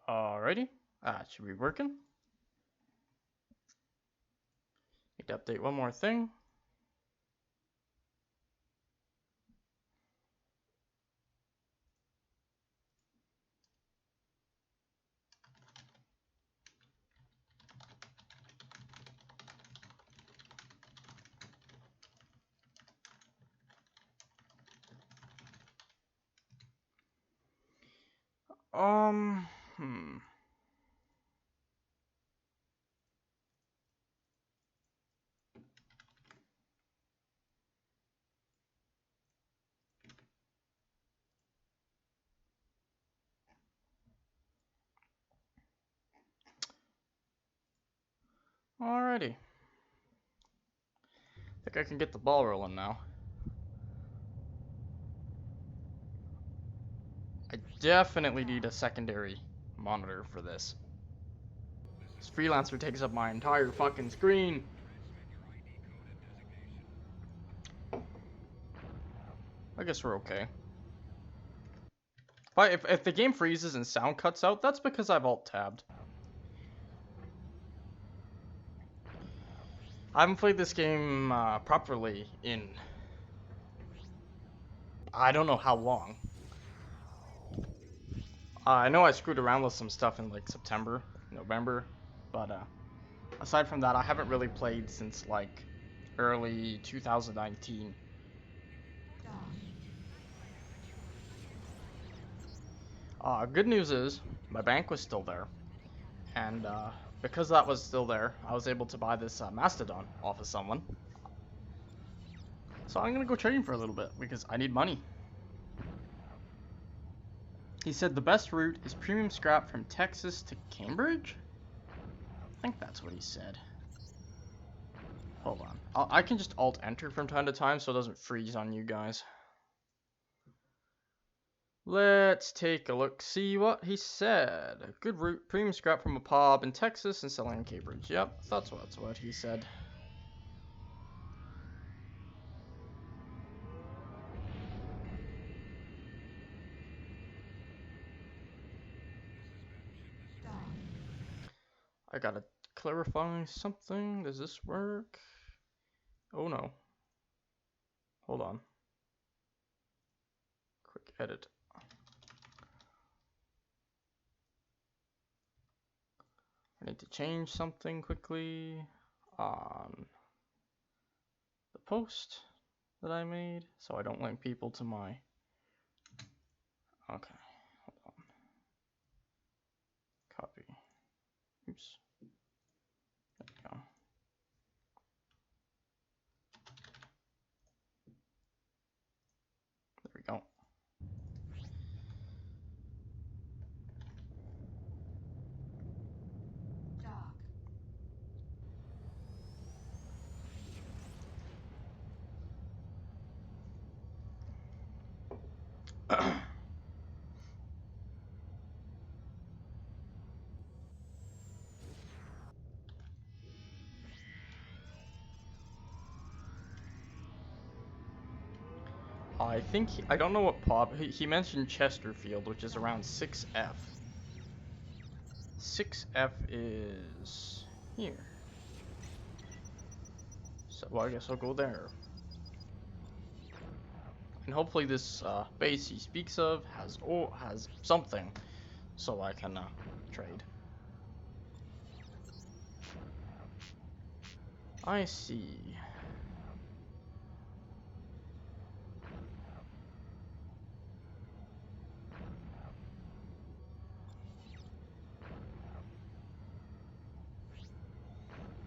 Alrighty. Should be working. Need to update one more thing. Um, hmm. Alrighty. Think I can get the ball rolling now. I definitely need a secondary monitor for this. This freelancer takes up my entire fucking screen. I guess we're okay. But if the game freezes and sound cuts out, that's because I've alt-tabbed. I haven't played this game properly in I don't know how long. I know I screwed around with some stuff in like September, November, but aside from that, I haven't really played since like early 2019. Good news is my bank was still there, and because that was still there, I was able to buy this Mastodon off of someone. So I'm gonna go trading for a little bit because I need money. He said the best route is premium scrap from Texas to Cambridge? I think that's what he said. Hold on. I can just alt-enter from time to time so it doesn't freeze on you guys. Let's take a look, see what he said. A good route, premium scrap from a pub in Texas and selling in Cambridge. Yep, that's what he said. I gotta clarify something. Does this work? Oh no. Hold on. Quick edit. I need to change something quickly on the post that I made so I don't link people to my... Okay, hold on. Copy. Oops. There we go. There we go. I think, I don't know what pub, he mentioned Chesterfield, which is around 6F. 6F is here. So, well, I guess I'll go there. And hopefully this base he speaks of has something so I can trade. I see.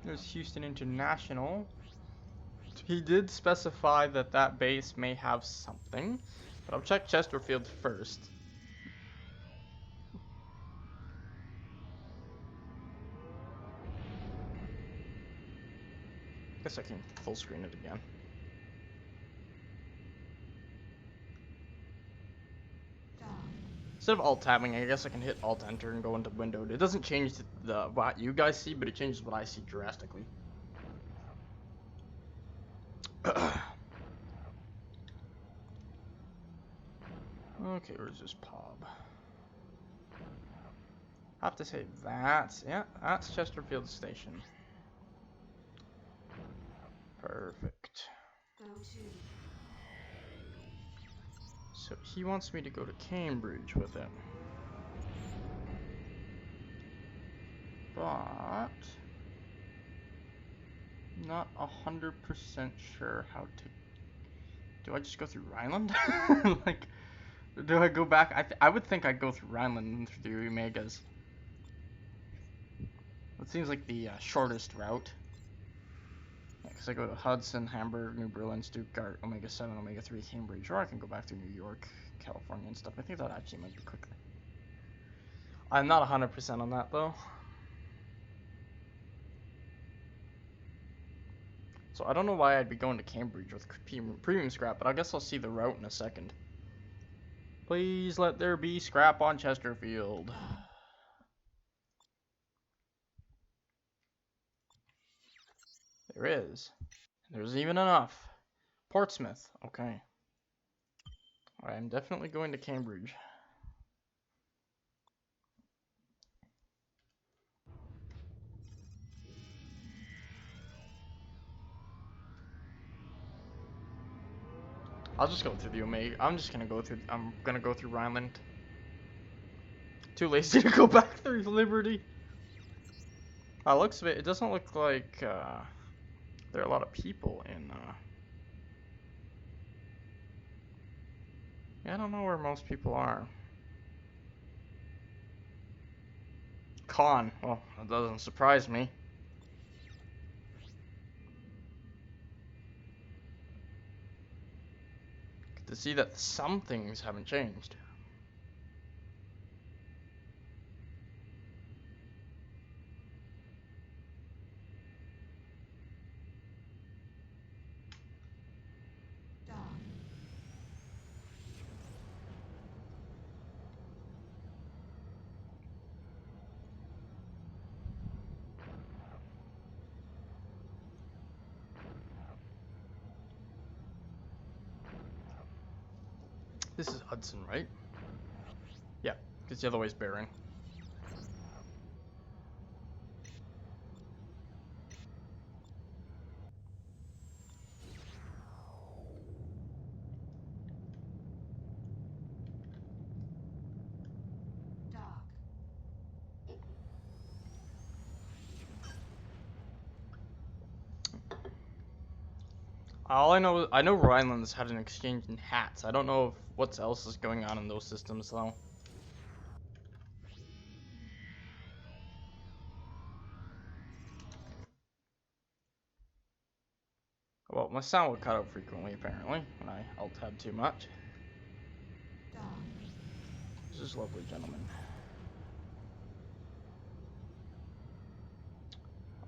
There's Houston International. He did specify that that base may have something, but I'll check Chesterfield first. Guess I can full screen it again. Instead of alt-tabbing, I guess I can hit alt-enter and go into windowed. It doesn't change what you guys see, but it changes what I see drastically. Okay, where's this pub? I have to say that's, yeah, that's Chesterfield Station. Perfect. So he wants me to go to Cambridge with him. But not 100% sure how to. Do I just go through Rhineland? Like, do I go back? I would think I'd go through Rhineland and through the Omegas. It seems like the shortest route. Yeah, because I go to Hudson, Hamburg, New Berlin, Stuttgart, Omega 7, Omega 3, Cambridge, or I can go back to New York, California, and stuff. I think that actually might be quicker. I'm not 100% on that though. So I don't know why I'd be going to Cambridge with premium scrap, but I guess I'll see the route in a second. Please let there be scrap on Chesterfield. There is. There's even enough. Portsmouth. Okay. I'm definitely going to Cambridge. I'll just go through the Omega. I'm gonna go through Rhineland. Too lazy to go back through Liberty. Looks of it. It doesn't look like there are a lot of people in. Yeah, I don't know where most people are. Con. Well, that doesn't surprise me. Good to see that some things haven't changed. This is Hudson, right? Yeah, because the other way's Bering. All I know Rhineland's had an exchange in hats. I don't know if what else is going on in those systems though. Well, my sound would cut out frequently apparently when I alt-tab too much. This is lovely, gentlemen.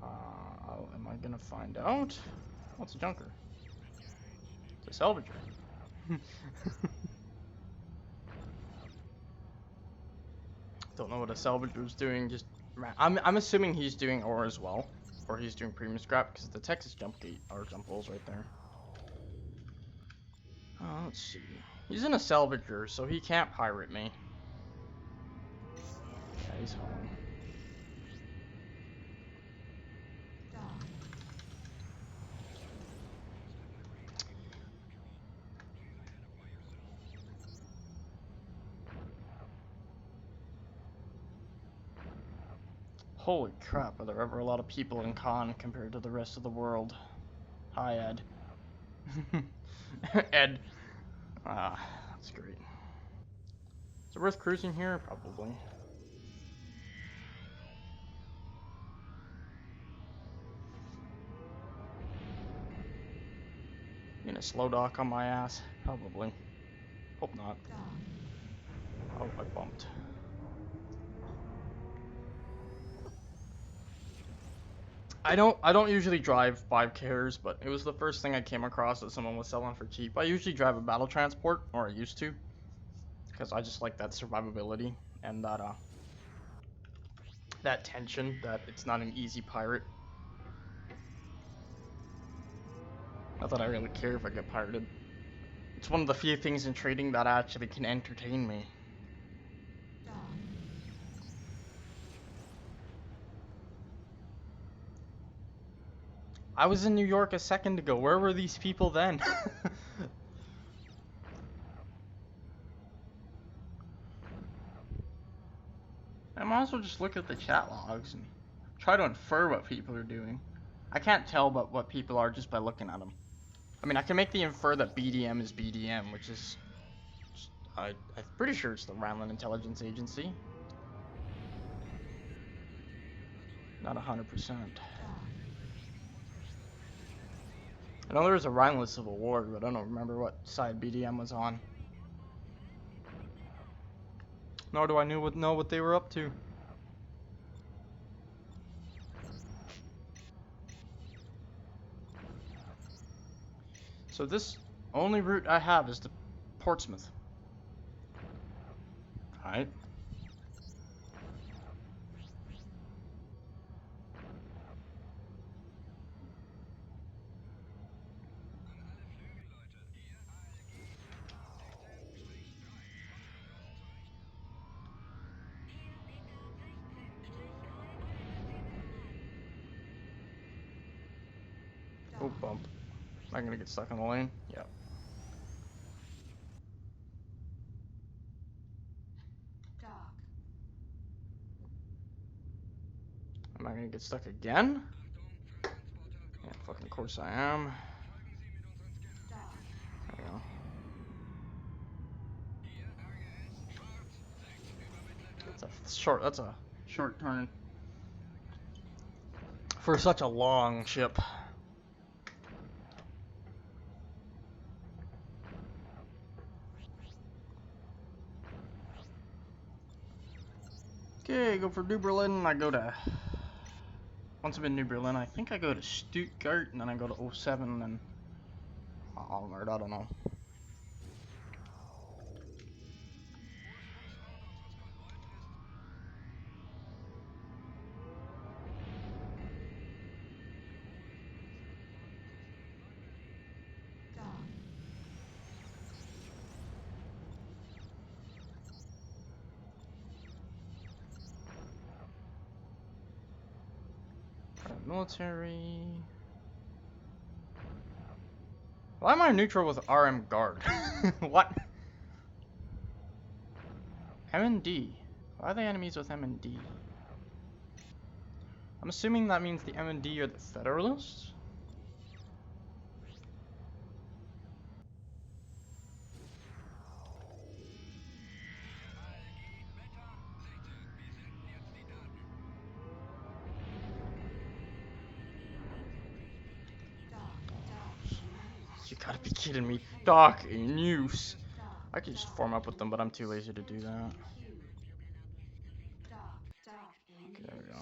Am I gonna find out? What's a junker? It's a salvager. Don't know what a salvager's doing. Just I'm assuming he's doing ore as well, or he's doing premium scrap because the Texas jump gate or jump hole's right there. Oh, let's see. He's in a salvager, so he can't pirate me. Yeah, he's home. Holy crap, are there ever a lot of people in Con compared to the rest of the world? Hi, Ed. Ed. That's great. Is it worth cruising here? Probably. In a slow dock on my ass? Probably. Hope not. Oh, I bumped. I don't usually drive 5Kers, but it was the first thing I came across that someone was selling for cheap. I usually drive a battle transport, or I used to, because I just like that survivability and that tension that it's not an easy pirate. Not that I really care if I get pirated. It's one of the few things in trading that actually can entertain me. I was in New York a second ago. Where were these people then? I might as well just look at the chat logs and try to infer what people are doing. I can't tell but what people are just by looking at them. I mean, I can make the infer that BDM is BDM, which is... I'm pretty sure it's the Rhineland Intelligence Agency. Not 100%. I know there was a Rhineland Civil War, but I don't remember what side BDM was on. Nor do I know what they were up to. So this only route I have is to Portsmouth. Alright. Oh, bump. Am I gonna get stuck in the lane? Yep. Am I gonna get stuck again? Yeah, fucking course I am. There we go. That's a short turn. For such a long ship. Okay, go for New Berlin. I go to... Once I'm in New Berlin, I think I go to Stuttgart, and then I go to 07, and then... Almert, I don't know. Military... Why am I neutral with RM Guard? What? M&D. Why are they enemies with M&D? I'm assuming that means the M&D are the Federalists? You gotta be kidding me. Doc in use. I could just form up with them, but I'm too lazy to do that. Okay, there we go.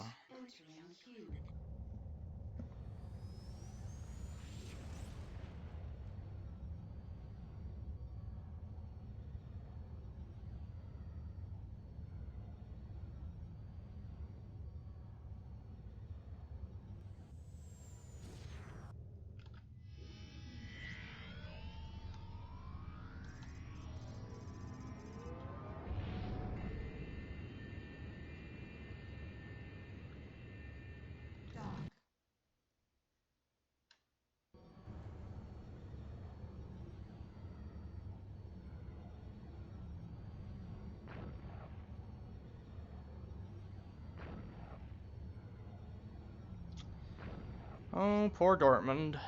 Oh, poor Dortmund.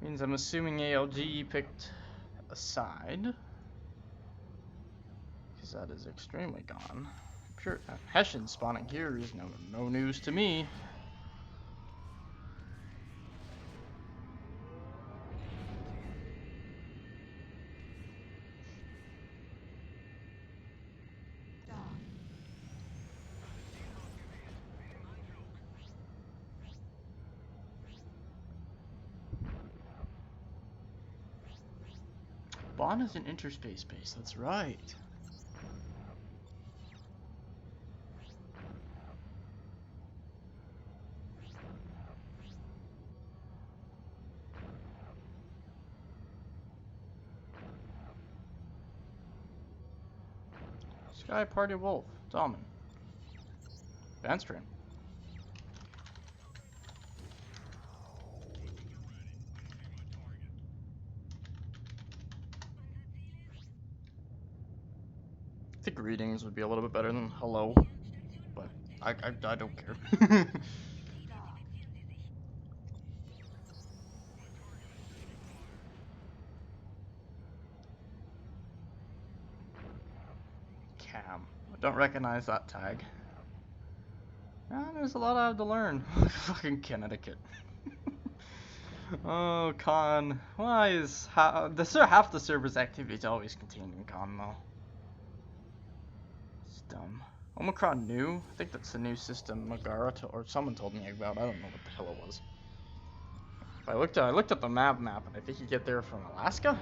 Means I'm assuming ALG picked a side. Because that is extremely gone. Pure Hessian spawning here is no news to me. Bonn is an interspace base, that's right. Sky Party Wolf, Dahlman. Bandstream. think greetings would be a little bit better than hello, but I don't care. Cam. I don't recognize that tag. There's a lot I have to learn. Fucking Connecticut. Oh, con. Why is half the server's activity is always contained in con though? It's dumb. Omicron new? I think that's the new system Megara or someone told me about. I don't know what the hell it was. I looked at the map, and I think you get there from Alaska?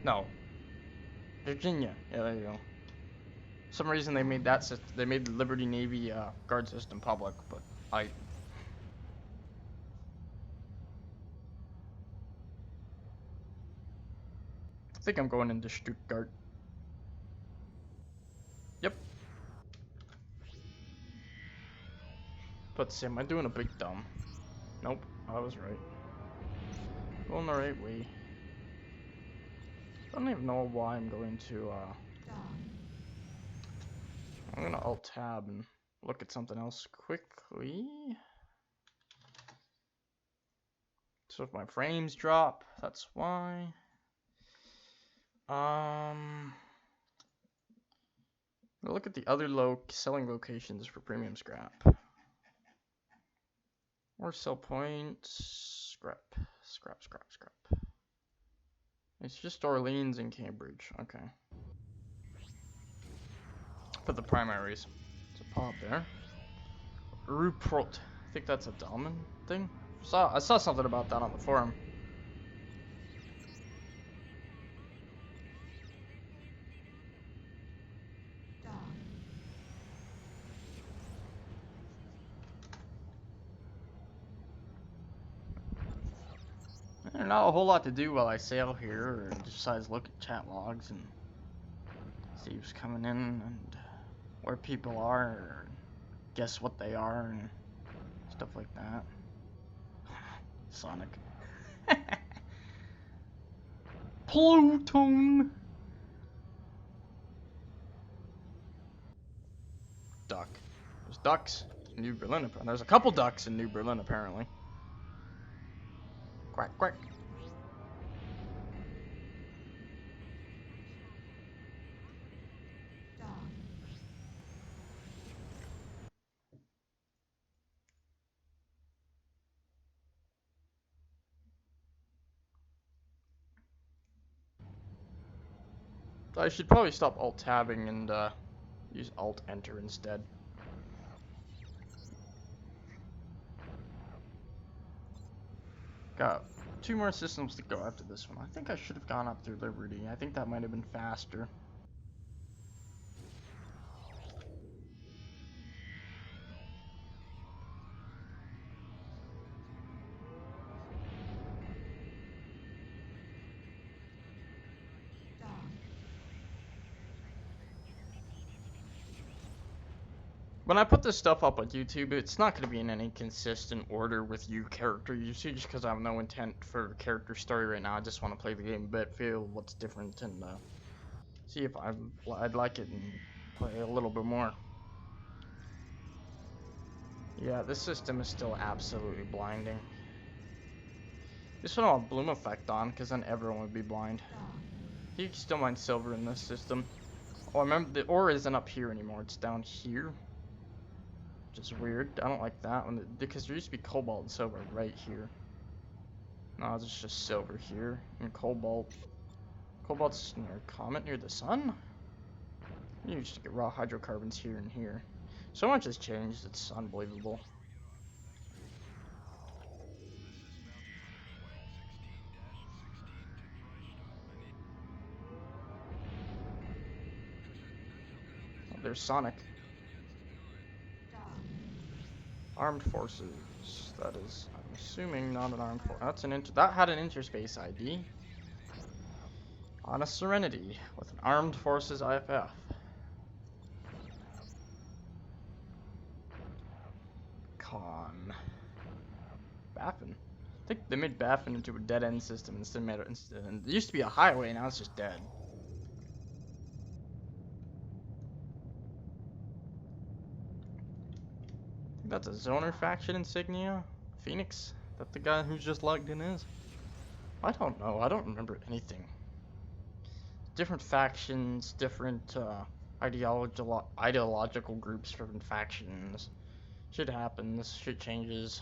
No. Virginia. Yeah, there you go. For some reason they made that system. They made the Liberty Navy guard system public, but I think I'm going into Stuttgart. Yep. But am I doing a big dumb? Nope, I was right. Going the right way. I don't even know why I'm going to I'm gonna alt tab and look at something else quickly. So if my frames drop, that's why. Look at the other selling locations for premium scrap. Or sell points, scrap. It's just Orleans and Cambridge, okay. For the primaries. So pop there. Ruprot. I think that's a Dalman thing. I saw something about that on the forum. There's not a whole lot to do while I sail here, or besides look at chat logs and see who's coming in and where people are, or guess what they are, and stuff like that. Sonic. Pluton! Duck. There's ducks in New Berlin. There's a couple ducks in New Berlin, apparently. Quack, quack. I should probably stop alt-tabbing and use alt-enter instead. Got 2 more systems to go after this one. I think I should have gone up through Liberty. I think that might have been faster. When I put this stuff up on YouTube, it's not going to be in any consistent order with character usage, because I have no intent for character story right now. I just want to play the game a bit, feel what's different, and see if I'd like it and play a little bit more. Yeah, this system is still absolutely blinding. This one I'll have bloom effect on, because then everyone would be blind. You can still mine silver in this system. Oh, I remember the ore isn't up here anymore, it's down here. Which is weird. I don't like that one because there used to be cobalt and silver right here. No, it's just silver here and cobalt. Cobalt's near a comet near the sun. You used to get raw hydrocarbons here and here. So much has changed. It's unbelievable. Oh, there's Sonic. Armed forces. That is, I'm assuming, not an armed force. That's that had an interspace ID. On a Serenity with an armed forces IFF. Con. Baffin. I think they made Baffin into a dead end system instead. It used to be a highway, now it's just dead. That's a Zoner faction insignia. Phoenix. That the guy who's just logged in is? I don't know. I don't remember anything. Different factions, different ideological groups, different factions. Shit happens. Shit changes.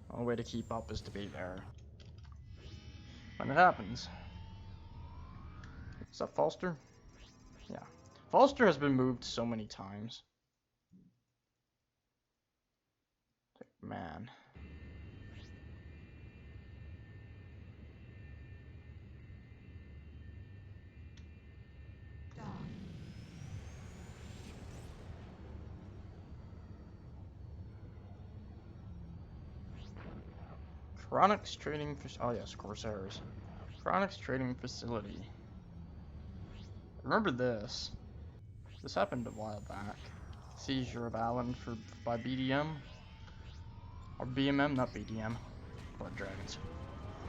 The only way to keep up is to be there when it happens. Is that Falster? Yeah. Falster has been moved so many times. Man. Chronix Trading Oh yes, Corsairs. Chronix Trading Facility. Remember this. This happened a while back. Seizure of Allen by BDM. Or BMM, not BDM. Blood Dragons.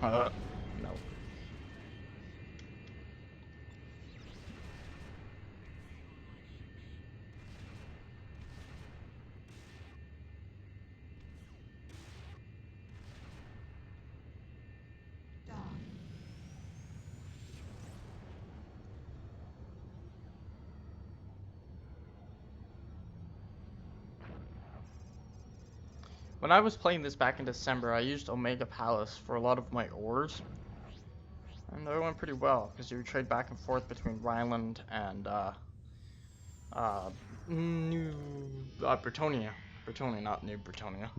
No. When I was playing this back in December, I used Omega Palace for a lot of my ores. And it went pretty well, because you would trade back and forth between Rhineland and, Bretonia. Bretonia, not New Bretonia.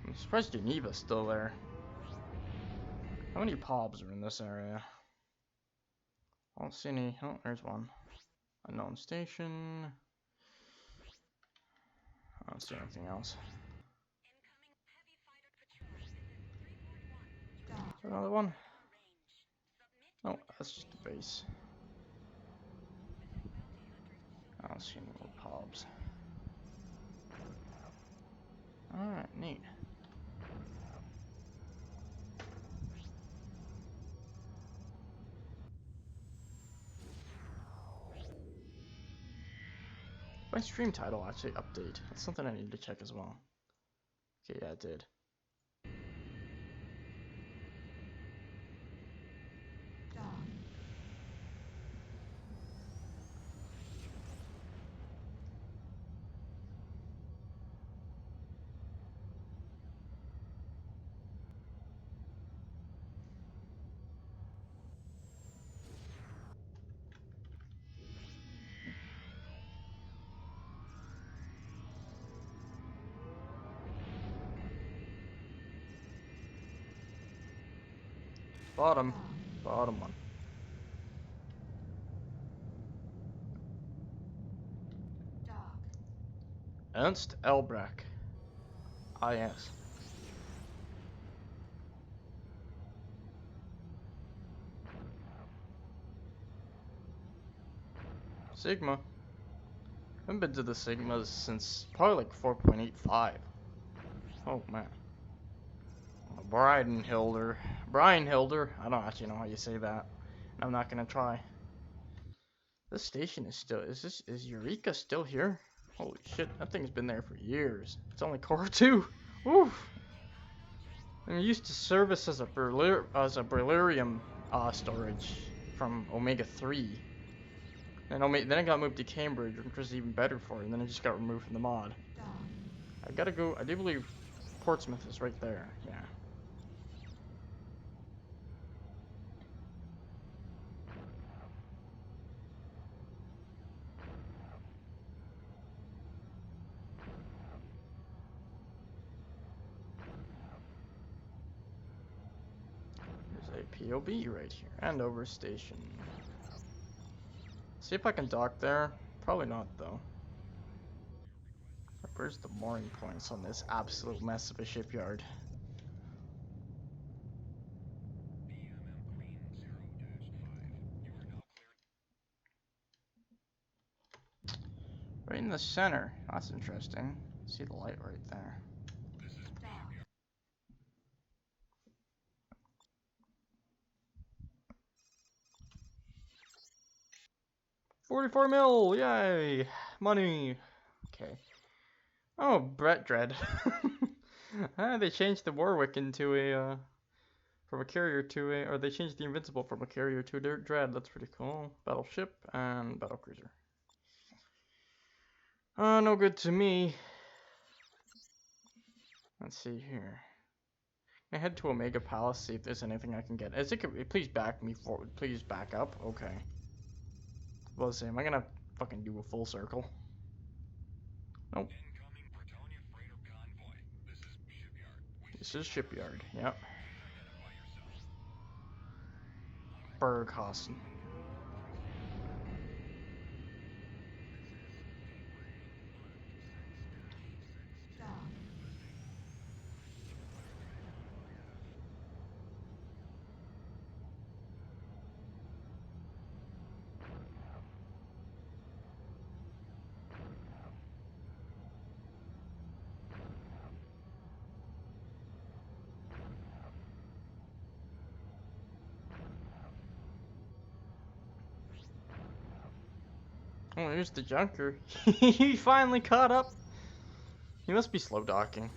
I'm surprised Geneva's still there. How many pobs are in this area? I don't see any. Oh, there's one. Unknown station. I don't see anything else. Another one? Oh, that's just a base. I don't see any more pobs. Alright, neat. My stream title actually update. That's something I need to check as well. Okay, yeah, it did. Bottom one. Ernst Elbrecht. Ah, yes. Sigma. I haven't been to the Sigmas since probably like 4.85. Oh man. Brian Hilder. I don't actually know how you say that. I'm not gonna try. This station is still. Is Eureka still here? Holy shit, that thing's been there for years. It's only Core 2. Woo! And it used to service as a beryllium storage from Omega 3. And then it got moved to Cambridge, which was even better for it, and then it just got removed from the mod. I gotta go. I do believe Portsmouth is right there. Yeah. There's a POB right here. Andover Station. See if I can dock there. Probably not, though. Where's the mooring points on this absolute mess of a shipyard? Right in the center. That's interesting. See the light right there. 44 mil! Yay! Money! Okay. Oh, Brett Dread. They changed the Warwick into a from a carrier to a, or they changed the Invincible from a carrier to a Dread. That's pretty cool. Battleship and battlecruiser. No good to me. Let's see here. I head to Omega Palace, see if there's anything I can get. Is it? Please back me forward. Please back up. Okay. Well, see, am I gonna fucking do a full circle? Nope. This is Shipyard. Yep. Berghausen. Oh, here's the Junker. He finally caught up. He must be slow docking.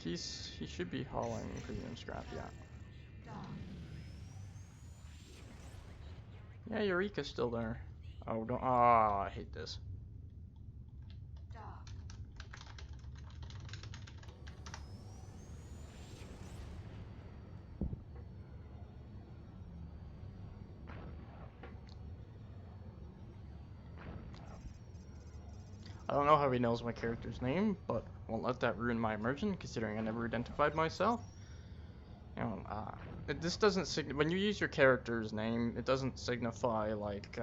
He should be hauling premium scrap, yeah. Yeah, Eureka's still there. Oh, don't. Oh, I hate this. I don't know how he knows my character's name, but won't let that ruin my immersion, considering I never identified myself. You know, this doesn't when you use your character's name, it doesn't signify like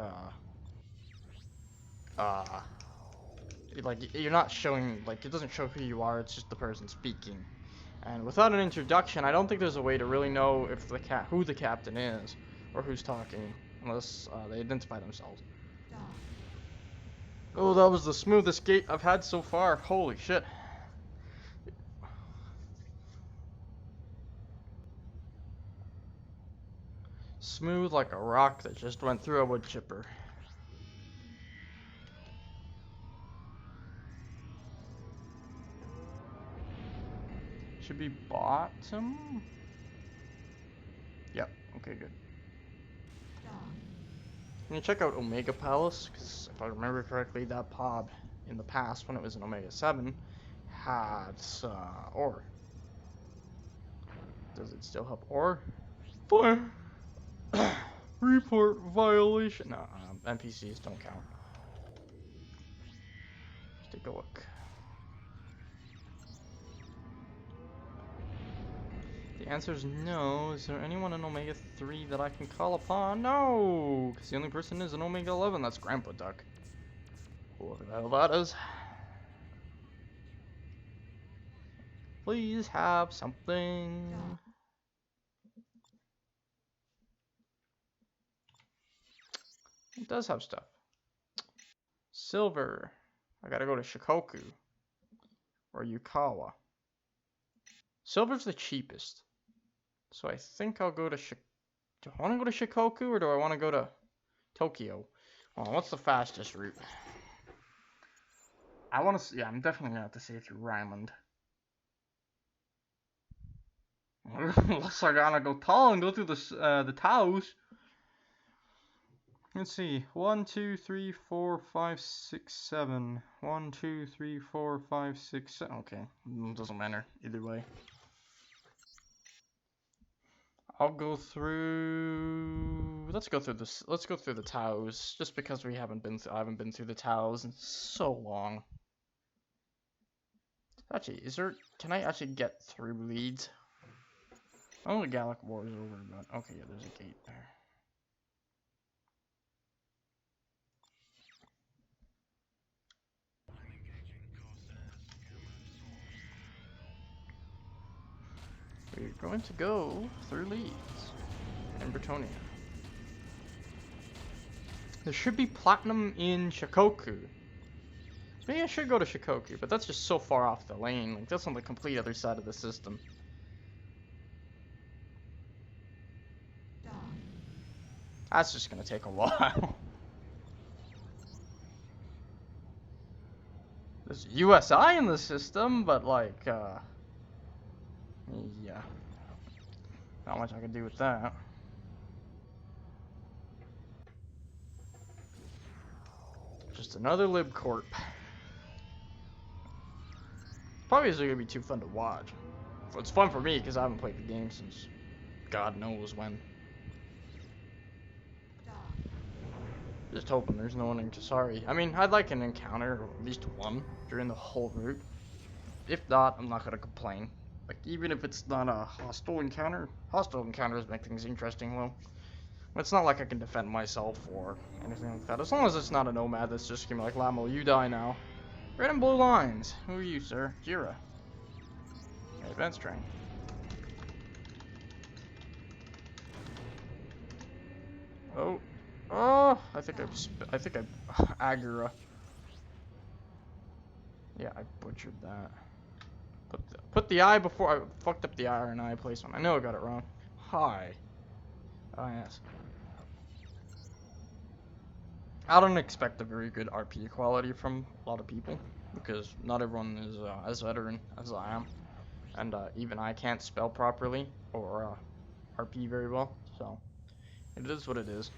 you're not showing, like, it doesn't show who you are. It's just the person speaking. And without an introduction, I don't think there's a way to really know if who the captain is or who's talking, unless they identify themselves. Oh, that was the smoothest gate I've had so far. Holy shit. Smooth like a rock that just went through a wood chipper. Should be bottom? Yep, okay, good. Can you check out Omega Palace? Because if I remember correctly, that pod in the past, when it was in Omega 7, had ore. Does it still have ore? Fire! Report violation. No, NPCs don't count. Let's take a look. The answer is no. Is there anyone in Omega 3 that I can call upon? No! Because the only person is in Omega 11. That's Grandpa Duck. Whoever the hell that is. Please have something. It does have stuff. Silver. I gotta go to Shikoku. Or Yukawa. Silver's the cheapest. So I think I'll go to do I want to go to Shikoku or do I want to go to Tokyo? Well, what's the fastest route? I want to. Yeah, I'm definitely gonna have to say through Rhineland. Unless I gotta go tall and go through the Taos. Let's see. 1, 2, 3, 4, 5, 6, 7. 1, 2, 3, 4, 5, 6, 7. Okay, doesn't matter either way. I'll go through. Let's go through this. Let's go through the Taos, just because I haven't been through the Taos in so long. Actually, can I actually get through Leeds? Oh, the Gallic War is over, but okay, yeah, there's a gate there. We're going to go through Leeds and Bretonia. There should be platinum in Shikoku. Maybe I should go to Shikoku, but that's just so far off the lane. Like, that's on the complete other side of the system. That's just gonna take a while. There's USI in the system, but like, yeah. Not much I can do with that. Just another LibCorp. Probably isn't gonna be too fun to watch. It's fun for me because I haven't played the game since God knows when. Just hoping there's no one in Kasari. I mean, I'd like an encounter, or at least one, during the whole route. If not, I'm not gonna complain. Like, even if it's not a hostile encounters make things interesting, well, it's not like I can defend myself or anything like that. As long as it's not a nomad that's just gonna be like, Lamo, you die now. Red and blue lines. Who are you, sir? Jira. Advance train. Oh. Oh, I think Agura. Yeah, I butchered that. Put the I before I fucked up the I and I placement. I know I got it wrong. Hi. Oh yes. I don't expect a very good RP quality from a lot of people because not everyone is as veteran as I am, and even I can't spell properly or RP very well. So it is what it is.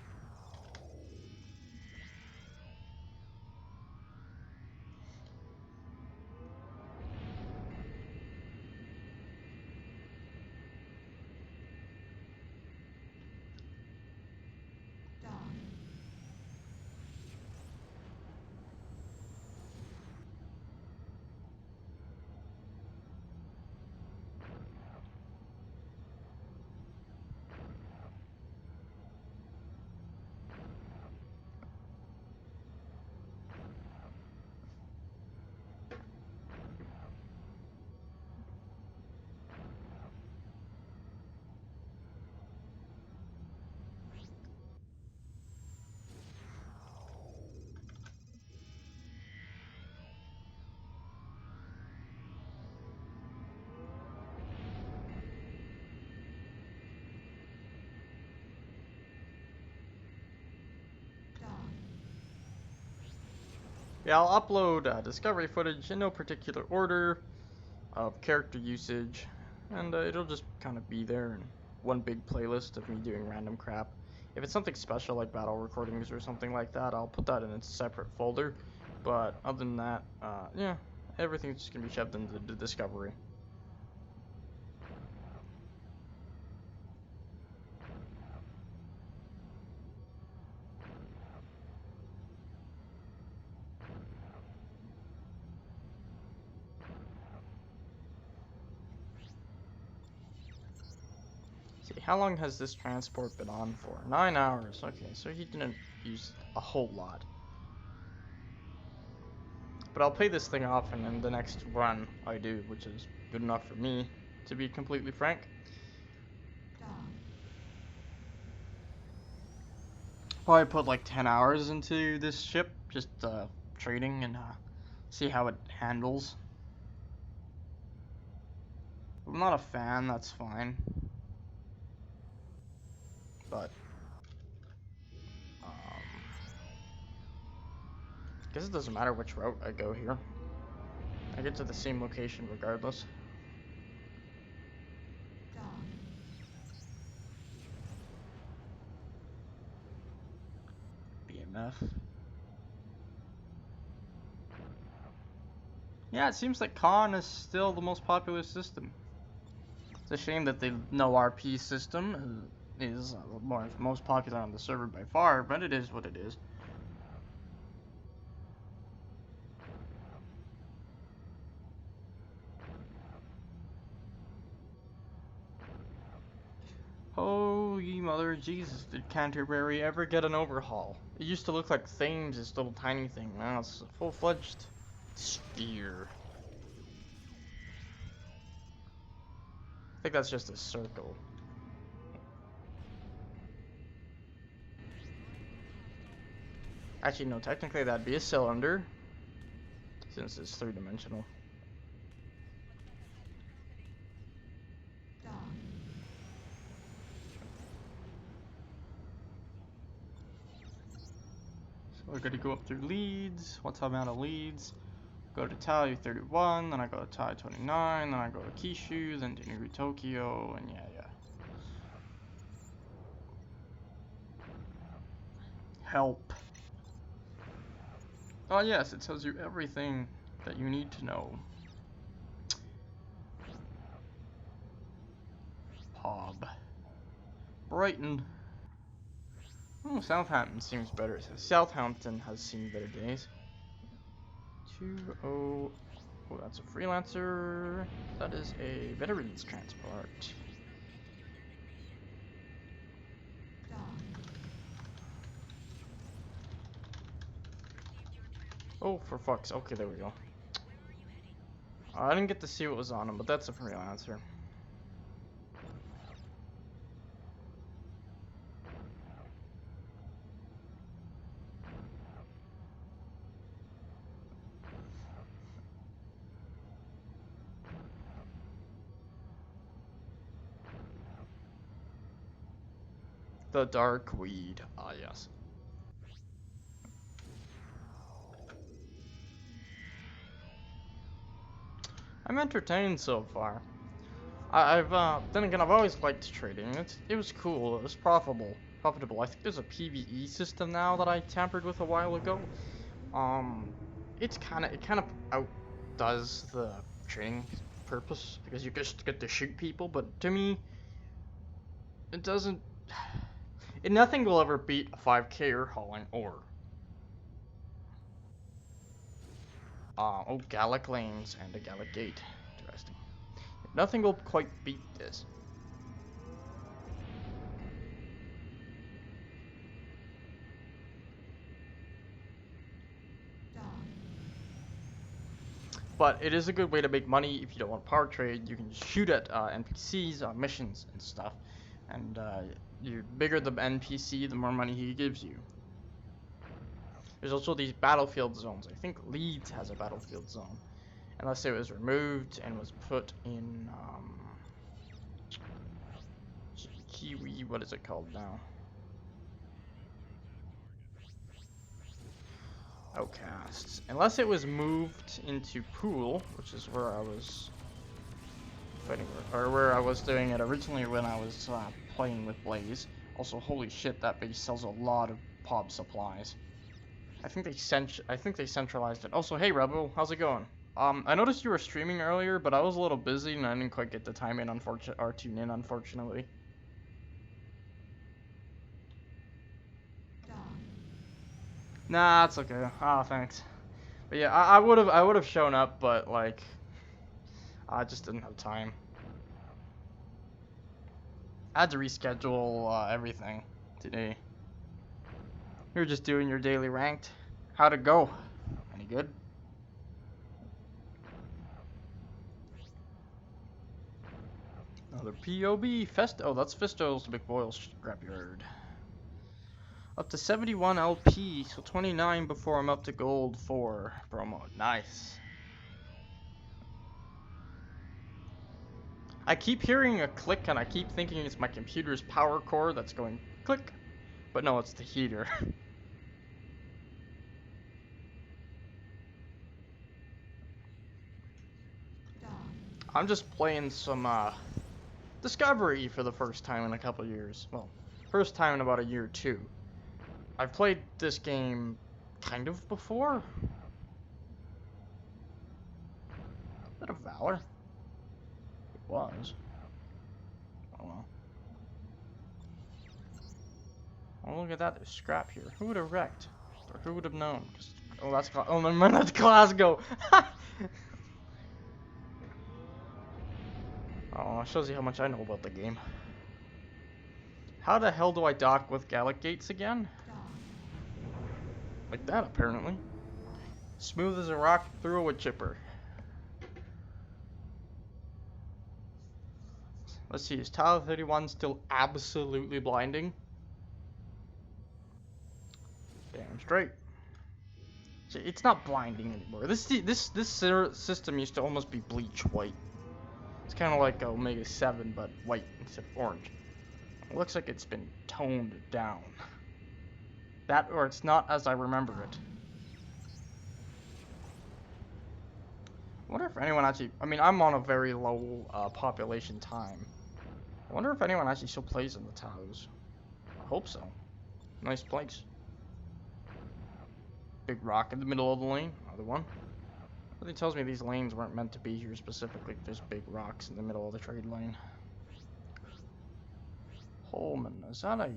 Yeah, I'll upload discovery footage in no particular order of character usage, and it'll just kind of be there in one big playlist of me doing random crap. If it's something special like battle recordings or something like that, I'll put that in a separate folder. But other than that, yeah, everything's just gonna be shoved into the discovery. See, how long has this transport been on for? 9 hours. Okay, so he didn't use a whole lot. But I'll pay this thing off and in the next run I do, which is good enough for me, to be completely frank. Probably put like 10 hours into this ship, just trading and see how it handles. If I'm not a fan, that's fine. But guess it doesn't matter which route I go here. I get to the same location regardless. BMF. Yeah, it seems like Khan is still the most popular system. It's a shame that the no RP system is most popular on the server by far, but it is what it is. Holy mother Jesus, did Canterbury ever get an overhaul? It used to look like Thames, this little tiny thing. Now it's a full-fledged sphere. I think that's just a circle. Actually, no, technically that'd be a cylinder, since it's three-dimensional. we're gonna go up through Leeds. Once I'm out of Leeds, go to Tally 31, then I go to Tally 29, then I go to Kishu, then to New Tokyo, and yeah. Help. Oh yes, it tells you everything that you need to know. Hob. Brighton. Oh, Southampton seems better. Southampton has seen better days. 2-0. Oh, that's a freelancer. That is a veterans transport. Oh, for fuck's... Okay, there we go. I didn't get to see what was on him, but that's a freelancer. The dark weed. Ah, yes. I'm entertained so far. Then again, I've always liked trading. It was cool. It was profitable. I think there's a PvE system now that I tampered with a while ago. It kind of outdoes the trading purpose because you just get to shoot people. But to me, it doesn't. Nothing will ever beat a 5K hauling ore. Oh, Gallic lanes and a Gallic gate. Interesting. Nothing will quite beat this. But it is a good way to make money if you don't want power trade. You can just shoot at NPCs on missions and stuff. And the bigger the NPC, the more money he gives you. There's also these battlefield zones. I think Leeds has a battlefield zone. Unless it was removed and was put in Kiwi, what is it called now? Outcasts. Unless it was moved into Pool, which is where I was fighting, or where I was doing it originally when I was playing with Blaze. Also, holy shit, that base sells a lot of POB supplies. I think they centralized it. Also, hey Rebel, how's it going? I noticed you were streaming earlier, but I was a little busy and I didn't quite get the time in, or tune in, unfortunately. Nah, it's okay. Ah, thanks. But yeah, I would have shown up, but like, I just didn't have time. I had to reschedule everything today. You're just doing your daily ranked. How'd it go? Any good? Another POB. Oh, that's Festo's McBoyle scrapyard. Up to 71 LP, so 29 before I'm up to gold 4 promo. Nice. I keep hearing a click and I keep thinking it's my computer's power core that's going click. But no, it's the heater. I'm just playing some Discovery for the first time in a couple years. Well, first time in about a year or two. I've played this game kind of before. Bit of Valor. It was. Oh well. Oh, look at that. There's scrap here. Who would have wrecked? Or who would have known? Oh, that's oh, no, that's Glasgow. Oh, it shows you how much I know about the game. How the hell do I dock with Gallic gates again? Like that, apparently. Smooth as a rock through a wood chipper. Let's see, is Tile 31 still absolutely blinding? Damn straight. See, it's not blinding anymore. This system used to almost be bleach white. It's kind of like Omega 7, but white instead of orange. It looks like it's been toned down. That, or it's not as I remember it. I wonder if anyone actually... I mean, I'm on a very low population time. I wonder if anyone actually still plays in the Taos. I hope so. Nice place. Big rock in the middle of the lane. Other one. Really tells me these lanes weren't meant to be here specifically. There's big rocks in the middle of the trade lane. Holman, is that a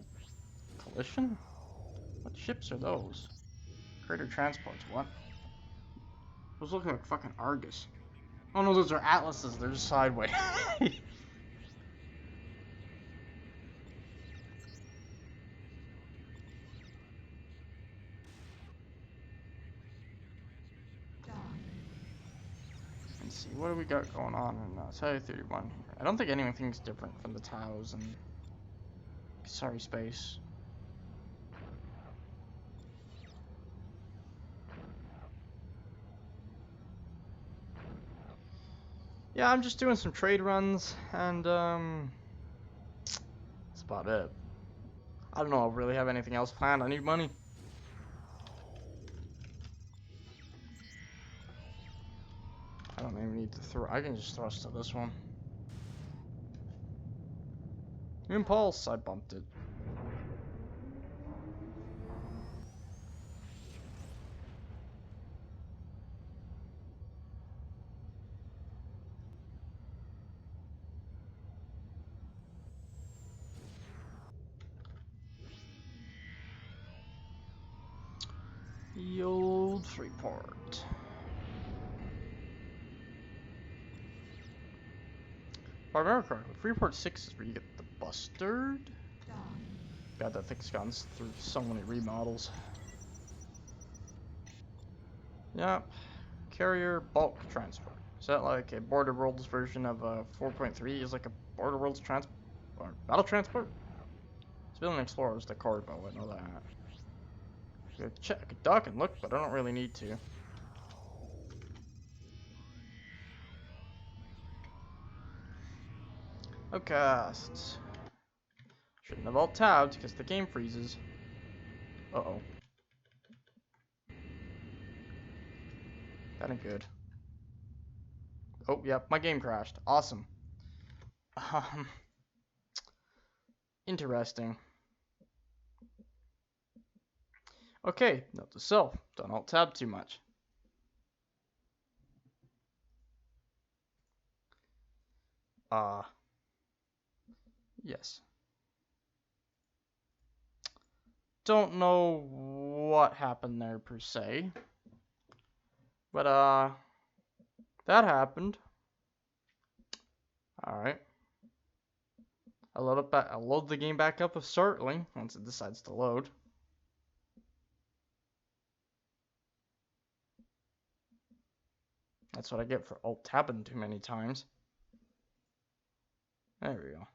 collision? What ships are those? Crater transports, what? Those look like fucking Argus. Oh no, those are Atlases, they're just sideways. Let's see, what do we got going on in Tau 31? I don't think anything's different from the Taos and sorry, space. Yeah, I'm just doing some trade runs, and that's about it. I don't know, I really have anything else planned. I need money. I don't even need to throw. I can just thrust to this one. Impulse, I bumped it. The old Freeport. America, Freeport 6 is where you get the Bustard. God, that thing's gone through so many remodels. Yep. Carrier bulk transport. Is that like a Border Worlds version of 4.3? Is like a Border Worlds transport or battle transport? Civilian Explorer is the Corvo, I know that. I could check, I could duck and look, but I don't really need to. Outcasts. Shouldn't have alt tabbed because the game freezes. Uh-oh. That ain't good. Oh, yep, my game crashed. Awesome. Interesting. Okay, note to self. Don't alt tab too much. Yes. Don't know what happened there per se. But, that happened. Alright. I'll load the game back up certainly once it decides to load. That's what I get for alt tabbing too many times. There we go.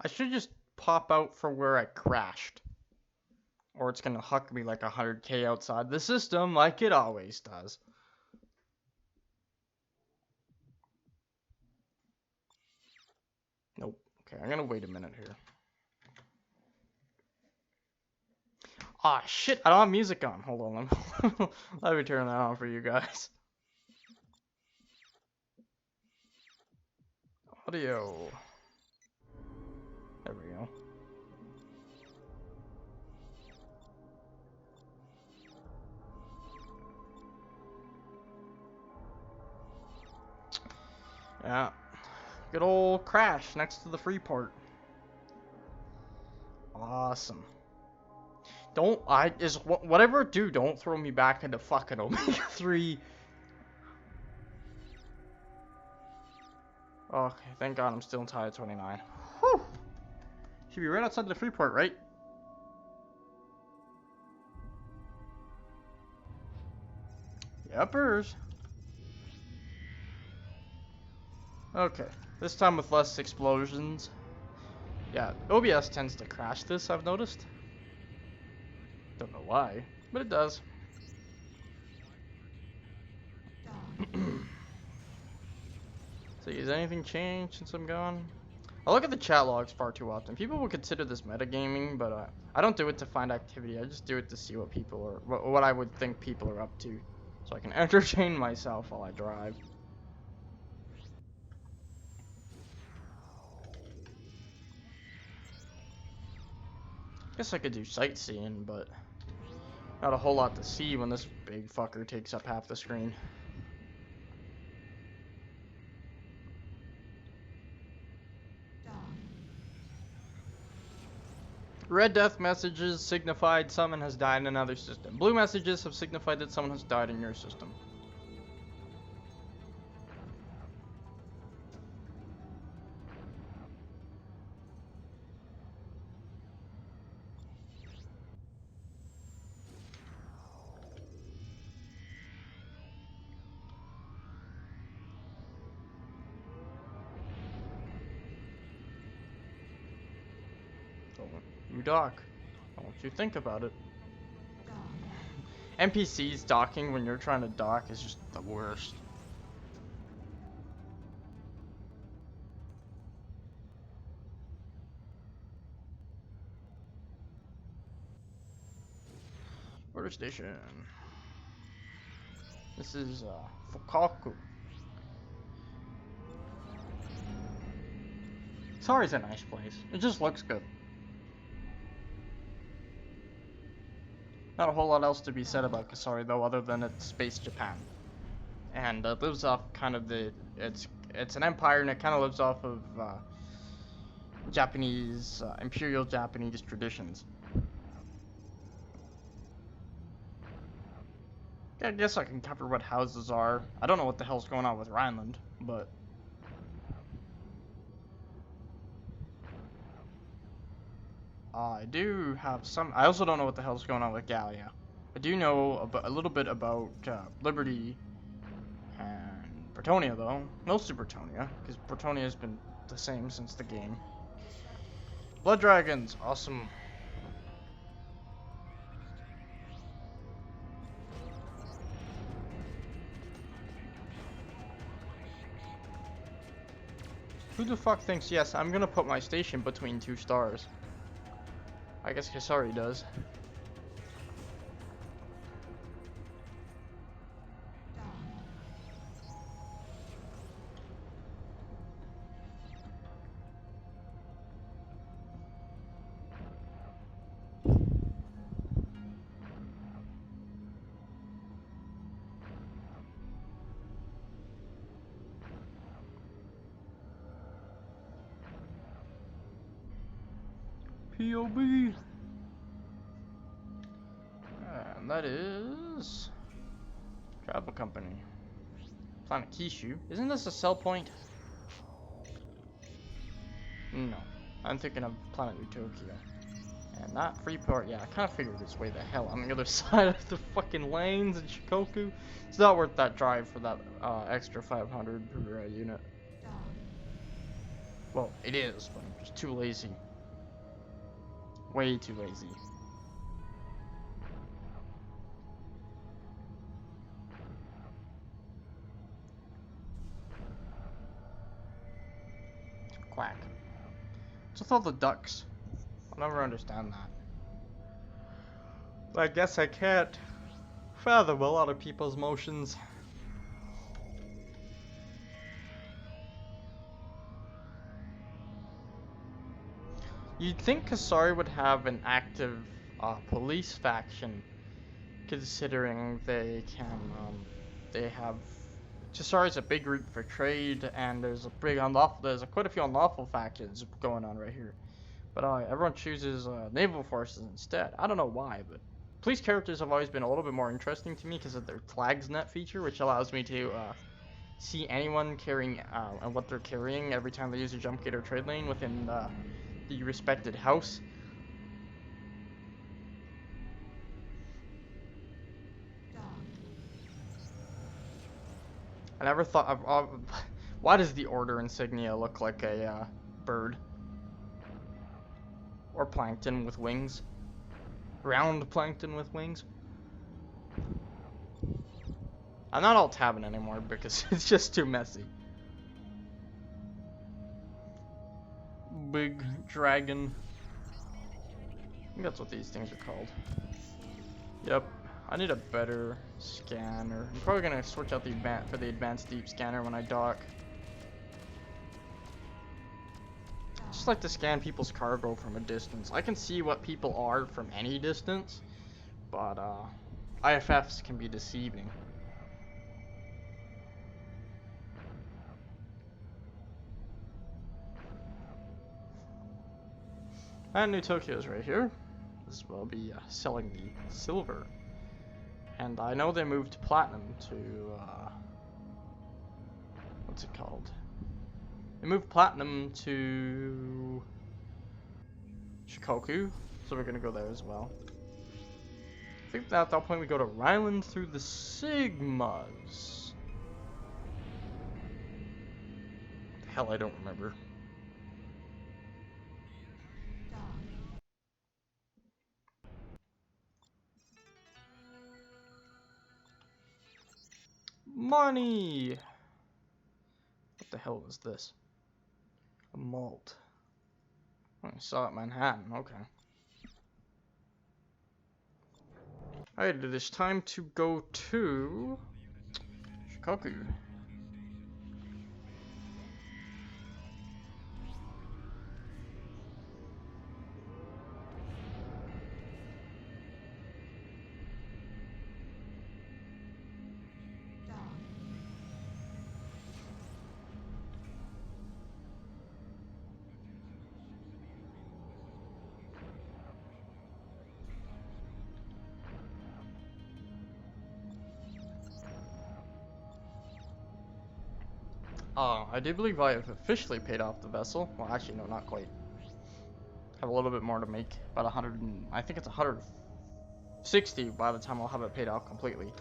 I should just pop out from where I crashed. Or it's gonna huck me like 100k outside the system like it always does. Nope. Okay, I'm gonna wait a minute here. Ah, shit, I don't have music on. Hold on, let me turn that on for you guys. Audio. There we go. Yeah. Good old crash next to the Freeport. Awesome. Whatever I do, don't throw me back into fucking Omega 3. Okay, thank God I'm still in Tau 29. Whew. Should be right outside the Freeport, right? Yepers. Okay, This time with less explosions. Yeah, OBS tends to crash this, I've noticed. Don't know why, but it does. So, has anything changed since I'm gone? I look at the chat logs far too often. People will consider this metagaming, but I don't do it to find activity. I just do it to see what people are, what I would think people are up to, so I can entertain myself while I drive. Guess I could do sightseeing, but not a whole lot to see when this big fucker takes up half the screen. Red death messages signified someone has died in another system. Blue messages have signified that someone has died in your system. You dock. Don't you think about it. NPCs docking when you're trying to dock is just the worst. Border station. This is Fukaku. Sorry's a nice place. It just looks good. Not a whole lot else to be said about Kasari though, other than it's space Japan, and it lives off kind of it's an empire, and it kind of lives off of Japanese imperial Japanese traditions. I guess I can cover what houses are. I don't know what the hell's going on with Rhineland, but I do have some. I also don't know what the hell's going on with Gallia. I do know a little bit about Liberty and Bretonia, though. Mostly Bretonia, because Bretonia has been the same since the game. Blood Dragons, awesome. Who the fuck thinks, yes, I'm gonna put my station between 2 stars? I guess Kasari does. POB. And that is Travel Company. Planet Kishu. Isn't this a sell point? No. I'm thinking of Planet Utopia. And not Freeport. Yeah, I kind of figured it's way the hell on the other side of the fucking lanes in Shikoku. It's not worth that drive for that extra 500 per unit. Well, it is, but I'm just too lazy. Way too lazy. Quack. What's with all the ducks? I'll never understand that. But I guess I can't fathom a lot of people's motions. You'd think Kasari would have an active police faction, considering they can, they have. Kasari's a big route for trade, and there's quite a few unlawful factions going on right here. But everyone chooses naval forces instead. I don't know why, but police characters have always been a little bit more interesting to me because of their flagsnet feature, which allows me to see anyone carrying and what they're carrying every time they use a jump gate or trade lane within the respected house. I never thought of Why does the order insignia look like a bird? Or plankton with wings? Round plankton with wings? I'm not alt tabbing anymore because it's just too messy. Big dragon. I think that's what these things are called. Yep. I need a better scanner. I'm probably gonna switch out the advanced deep scanner when I dock. Just like to scan people's cargo from a distance. I can see what people are from any distance, but IFFs can be deceiving. And New Tokyo is right here. This will be selling the silver. And I know they moved platinum to, what's it called? They moved platinum to Shikoku, so we're gonna go there as well. I think that at that point we go to Ryland through the Sigmas. Hell, I don't remember. Money! What the hell was this? A malt. Oh, I saw it in Manhattan, okay. Alright, it is time to go to Shikoku. I do believe I have officially paid off the vessel. Well, actually, no, not quite. Have a little bit more to make. About 100 and, I think it's 160 by the time I'll have it paid off completely.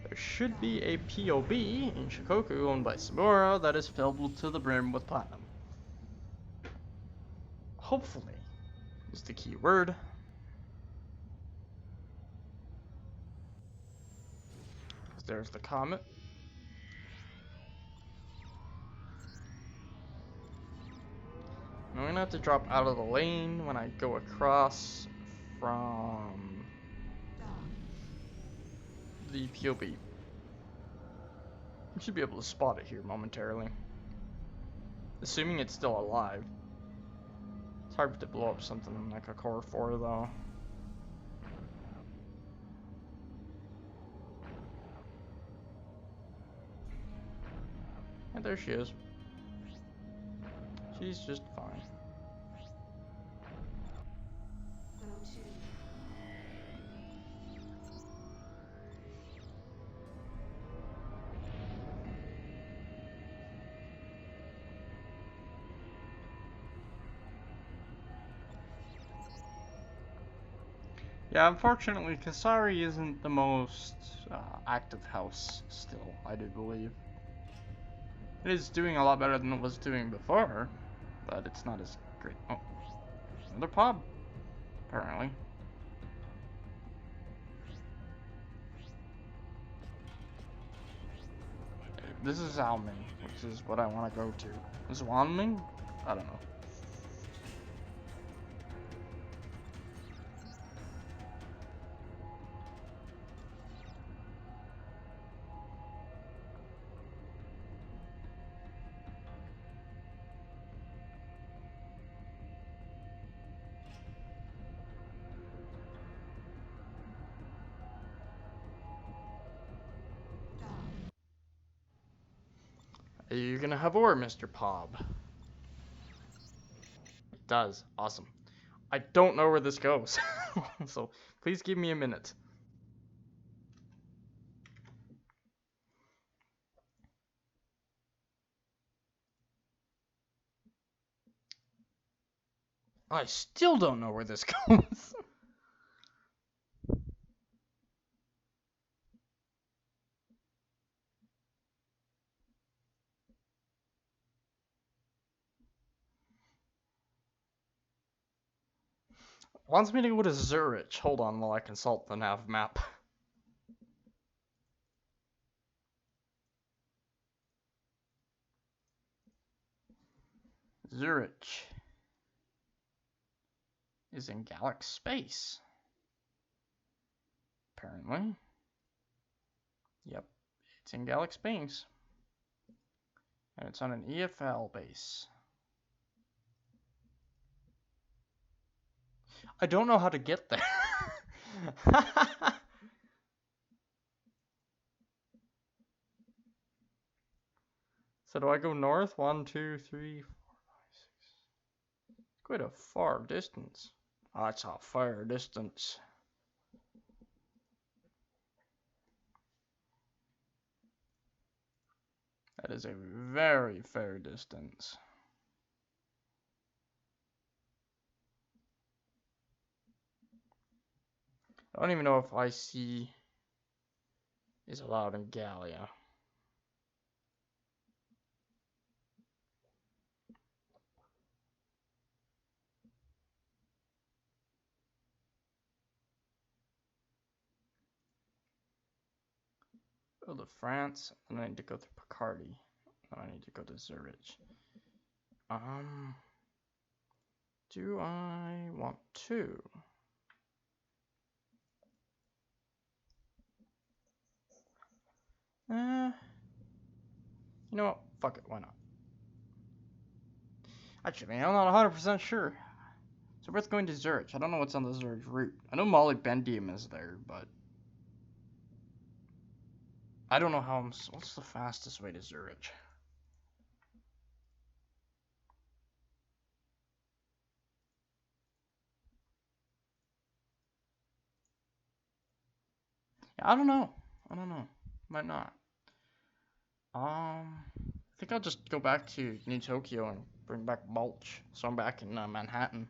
There should be a POB in Shikoku owned by Sabura that is filled to the brim with platinum. Hopefully, is the key word. There's the comet. I'm gonna have to drop out of the lane when I go across from the POB. You should be able to spot it here momentarily. Assuming it's still alive. It's hard to blow up something like a Core 4 though. And there she is. She's just fine. Yeah, unfortunately, Kasari isn't the most active house still, I do believe. It is doing a lot better than it was doing before, but it's not as great. Oh, another pub, apparently. This is Alming, which is what I want to go to. Is Wanming? I don't know. Are you gonna have ore, Mr. Pob? It does. Awesome. I don't know where this goes, so please give me a minute. I still don't know where this goes. Wants me to go to Zurich. Hold on while I consult the nav map. Zurich is in Galax space. Apparently. Yep, it's in Galax space. And it's on an EFL base. I don't know how to get there. So do I go north? 1, 2, 3, 4, 5, 6. Quite a far distance. Oh, that's a far distance. That is a very fair distance. I don't even know if IC is allowed in Gallia. Go to France, and I need to go through Picardy. And I need to go to Zurich. Do I want to? You know what? Fuck it, why not? Actually, I'm not 100% sure. So we're going to Zurich. I don't know what's on the Zurich route. I know molybdendium is there, but I don't know how what's the fastest way to Zurich? Yeah, I don't know. Might not. I think I'll just go back to New Tokyo and bring back mulch. So I'm back in Manhattan.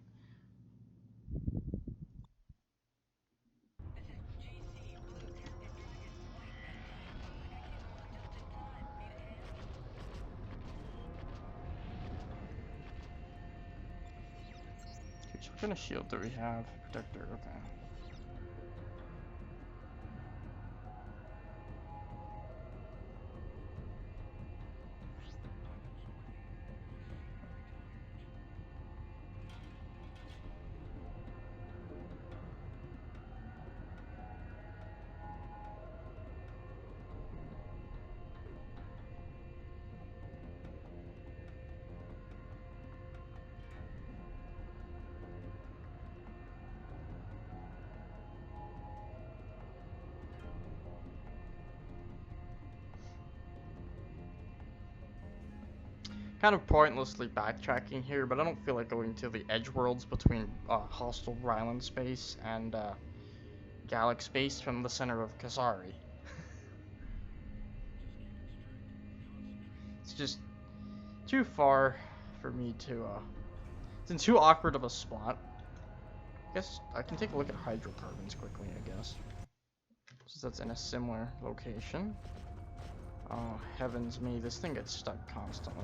Okay, so what kind of shield do we have? Protector, okay. Kind of pointlessly backtracking here, but I don't feel like going to the edge worlds between Hostile Ryland space and Galax space from the center of Kasari. It's just too far for me to, it's in too awkward of a spot. I guess I can take a look at hydrocarbons quickly, I guess. Since that's in a similar location. Oh, heavens me, this thing gets stuck constantly.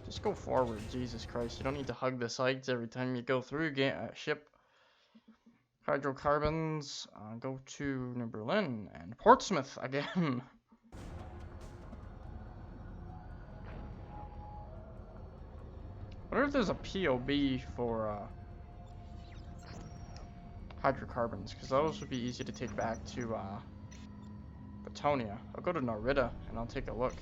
Just go forward, Jesus Christ. You don't need to hug the sides every time you go through ship. Hydrocarbons, go to New Berlin and Portsmouth again. I wonder if there's a POB for hydrocarbons, because those would be easy to take back to Batonia. I'll go to Narita and I'll take a look.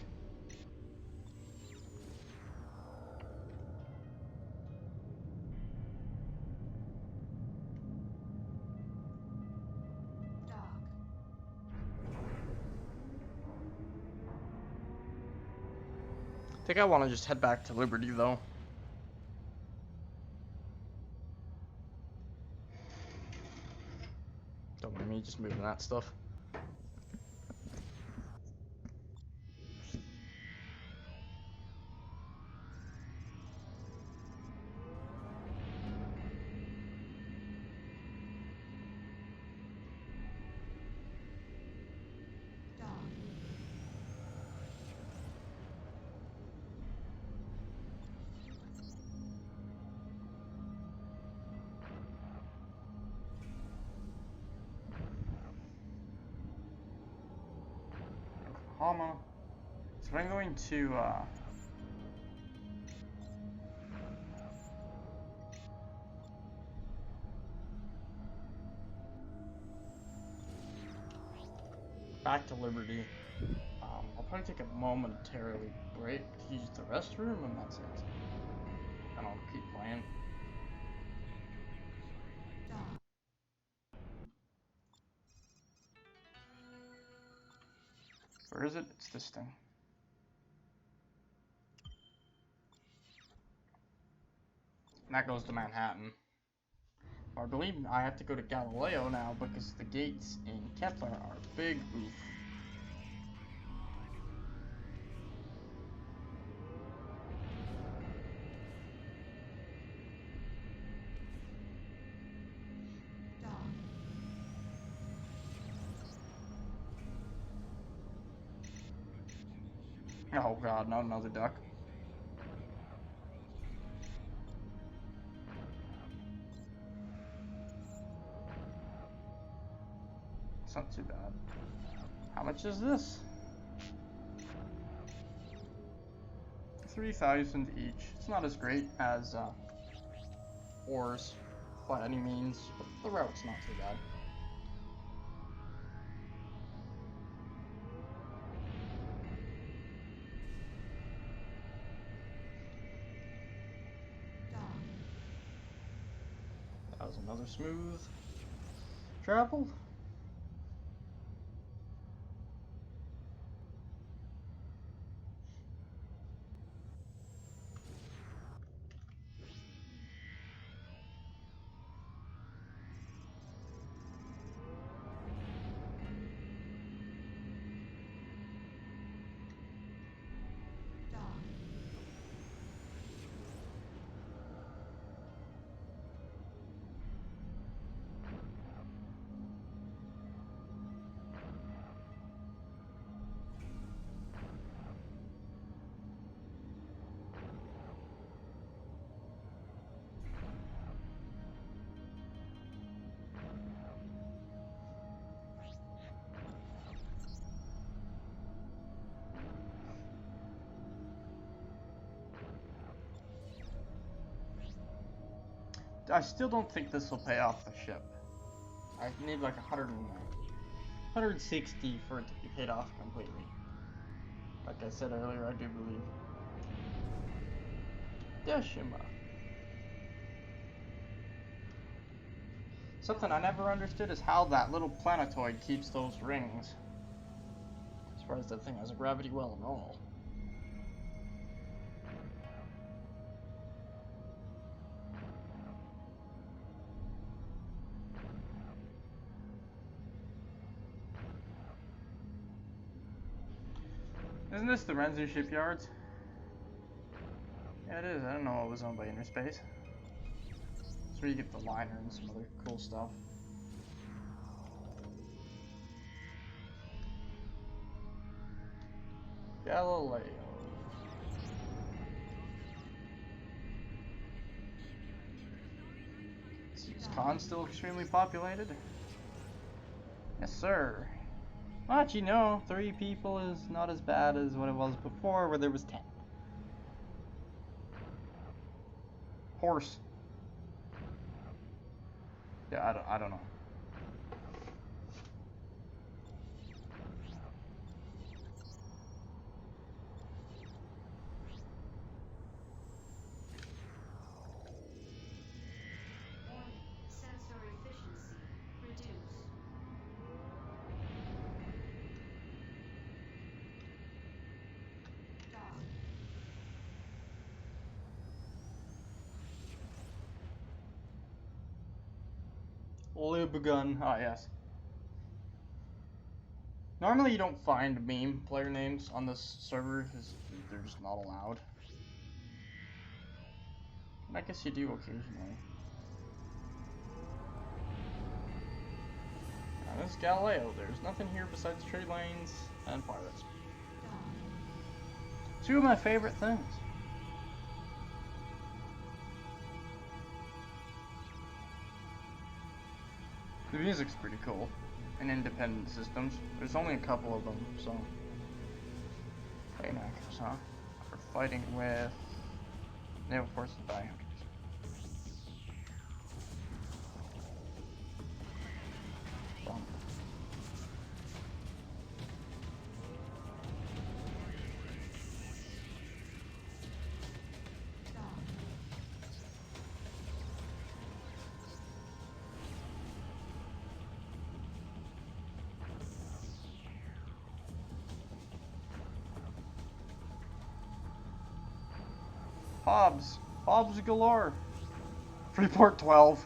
I think I want to just head back to Liberty though. Don't mind me just moving that stuff. Palma. So I'm going to back to Liberty. I'll probably take a momentarily break to use the restroom, and that's it. And I'll keep playing. Where is it? It's this thing. And that goes to Manhattan. I believe I have to go to Galileo now because the gates in Kepler are big oof. Oh god, not another duck. It's not too bad. How much is this? 3,000 each. It's not as great as ores by any means, but the route's not too bad. That was another smooth travel. I still don't think this will pay off the ship. I need like 160 for it to be paid off completely. Like I said earlier, I do believe. Deshima. Something I never understood is how that little planetoid keeps those rings. As far as that thing has a gravity well and all. Isn't this the Renzu shipyards? Yeah, it is. I don't know it was owned by Interspace. That's where you get the liner and some other cool stuff. Galileo. Is Khan still extremely populated? Yes, sir. But you know, 3 people is not as bad as what it was before, where there was 10. Horse. Yeah, I don't know. Libgun. Ah, yes. Normally you don't find meme player names on this server because they're just not allowed. I guess you do occasionally. Now this is Galileo. There's nothing here besides trade lanes and pirates. 2 of my favorite things. The music's pretty cool in independent systems. There's only a couple of them, so Bane Anchors, huh? We're fighting with Naval Forces by Anchors. Hobbs! Hobbs galore! Freeport 12.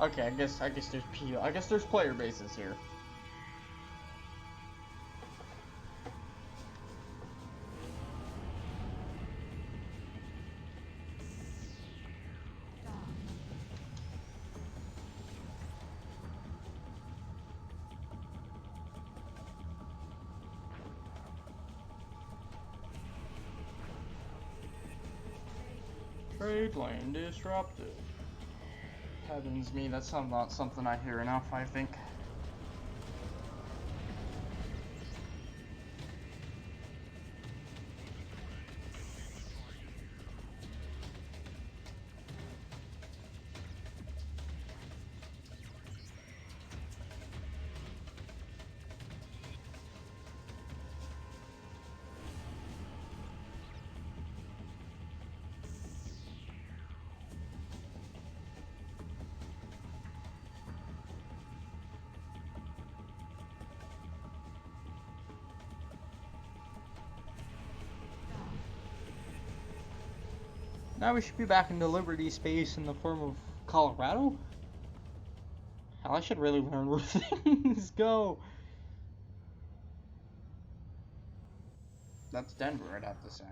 Okay, I guess there's I guess there's player bases here. Trade lane disrupted. Heavens me, that's not something I hear enough, I think. Now we should be back in the Liberty space in the form of Colorado? Hell, I should really learn where things go. That's Denver, I'd have to say.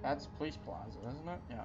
That's Police Plaza, isn't it? Yeah.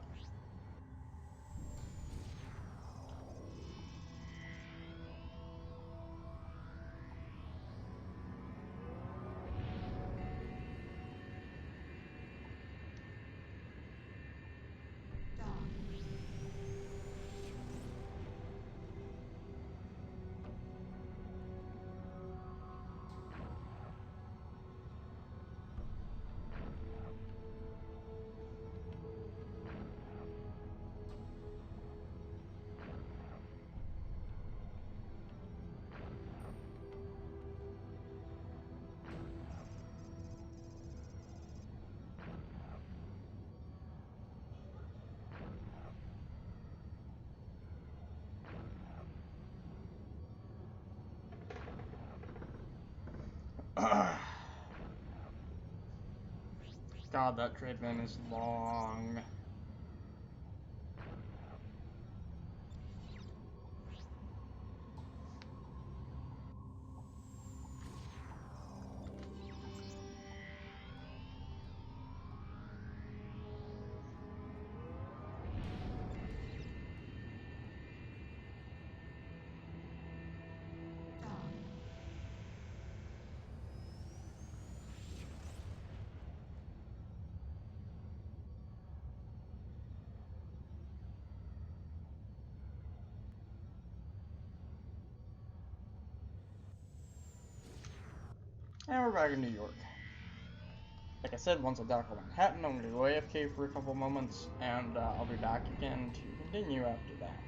God, that trade van is long. And we're back in New York. Like I said, once I tackle Manhattan, I'm gonna go AFK for a couple moments, and I'll be back again to continue after that.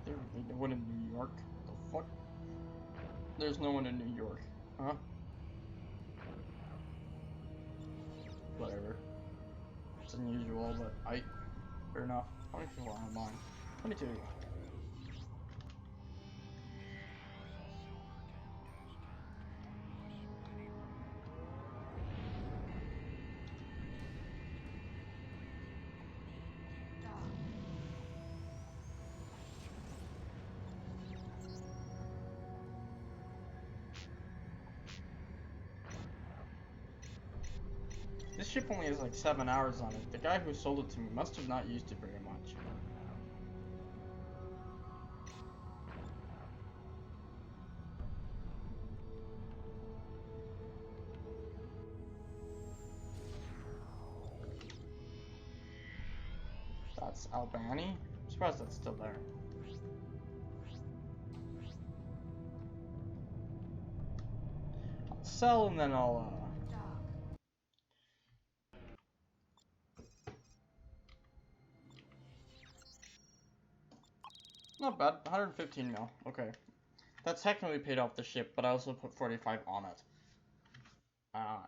There's no one in New York. The fuck? There's no one in New York, huh? Whatever. It's unusual, but Fair enough. How many people are online? 22. This ship only has like 7 hours on it. The guy who sold it to me must have not used it very much. That's Albany. I'm surprised that's still there. I'll sell and then I'll not bad. 115 mil. Okay. That's technically paid off the ship, but I also put 45 on it.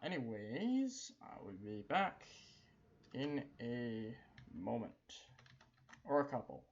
Anyways, I will be back in a moment. Or a couple.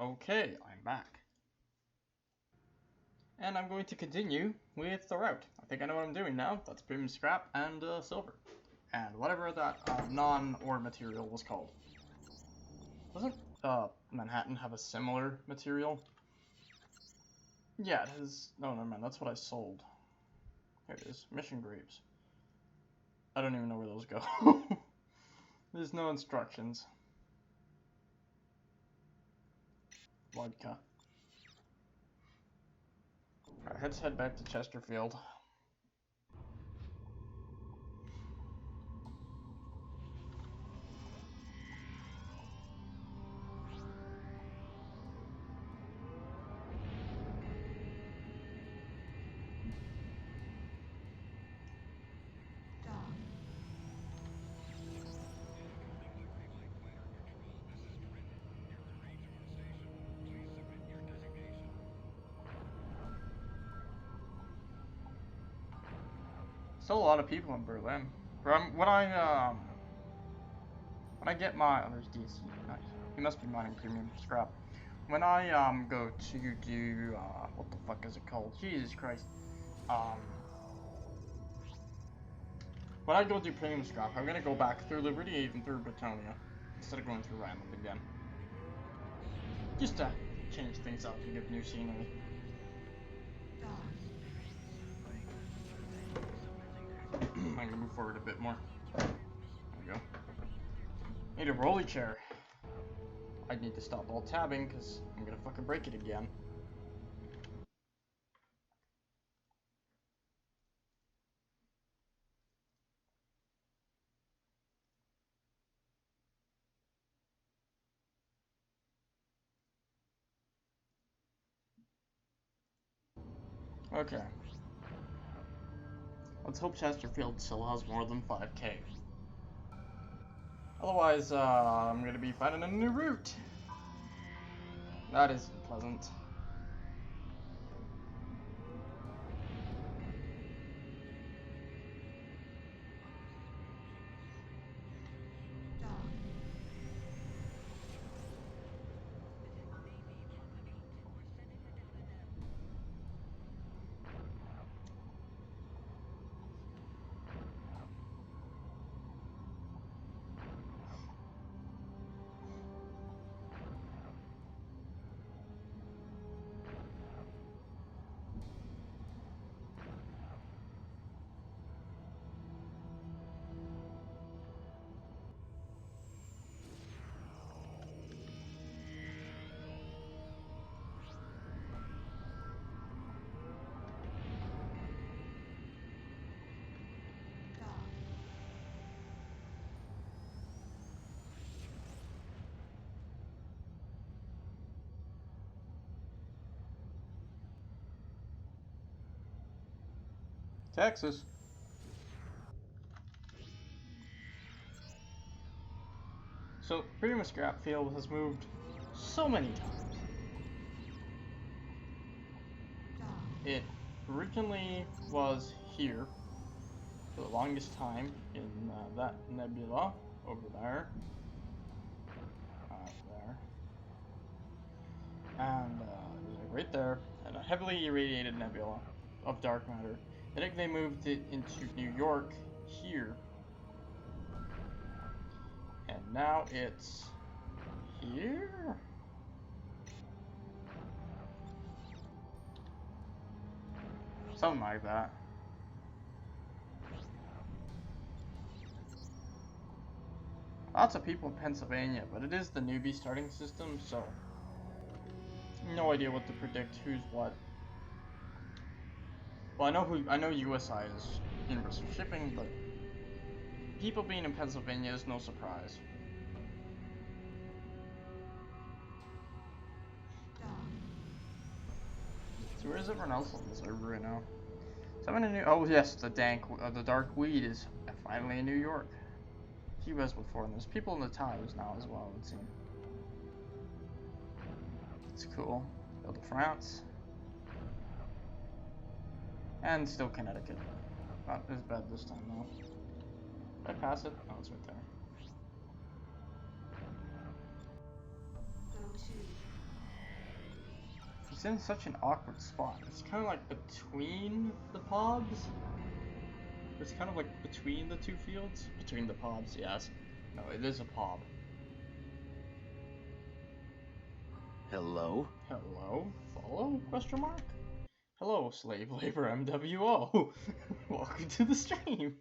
Okay, I'm back. And I'm going to continue with the route. I think I know what I'm doing now. That's premium scrap and silver. And whatever that non-ore material was called. Doesn't Manhattan have a similar material? Yeah, it has... No, never mind. That's what I sold. Here it is. Mission grapes. I don't even know where those go. There's no instructions. Vodka. Alright, let's head back to Chesterfield. Still a lot of people in Berlin. When I get my... Oh, there's DC. Nice. He must be mining premium scrap. When I go to do what the fuck is it called? Jesus Christ. When I go do premium scrap, I'm gonna go back through Liberty and through Britonia instead of going through Rhineland again. Just to change things up and give new scenery. I'm gonna move forward a bit more. There we go. Need a rolly chair. I need to stop all tabbing because I'm gonna fucking break it again. Okay. Let's hope Chesterfield still has more than 5k. Otherwise, I'm gonna be finding a new route. That isn't pleasant. Texas. So, Premium Scrap Field has moved so many times. It originally was here for the longest time in that nebula over there. There. And it was like right there, and a heavily irradiated nebula of dark matter. Then they moved it into New York here. And now it's here? Something like that. Lots of people in Pennsylvania, but it is the newbie starting system, so no idea what to predict who's what. Well, I know USI is universal shipping, but people being in Pennsylvania is no surprise. So where is everyone else on the server right now? Someone in New... Oh yes, the dark weed is finally in New York. He was before, and there's people in the towers now as well, it would seem. It's cool. Go to France. And still Connecticut. Not as bad this time though. Did I pass it? Oh, it's right there. It's in such an awkward spot. It's kind of like between the pobs. It's kind of like between the two fields. Between the pobs, yes. No, it is a pob. Hello? Hello? Follow? Question mark? Hello, slave labor MWO. Welcome to the stream.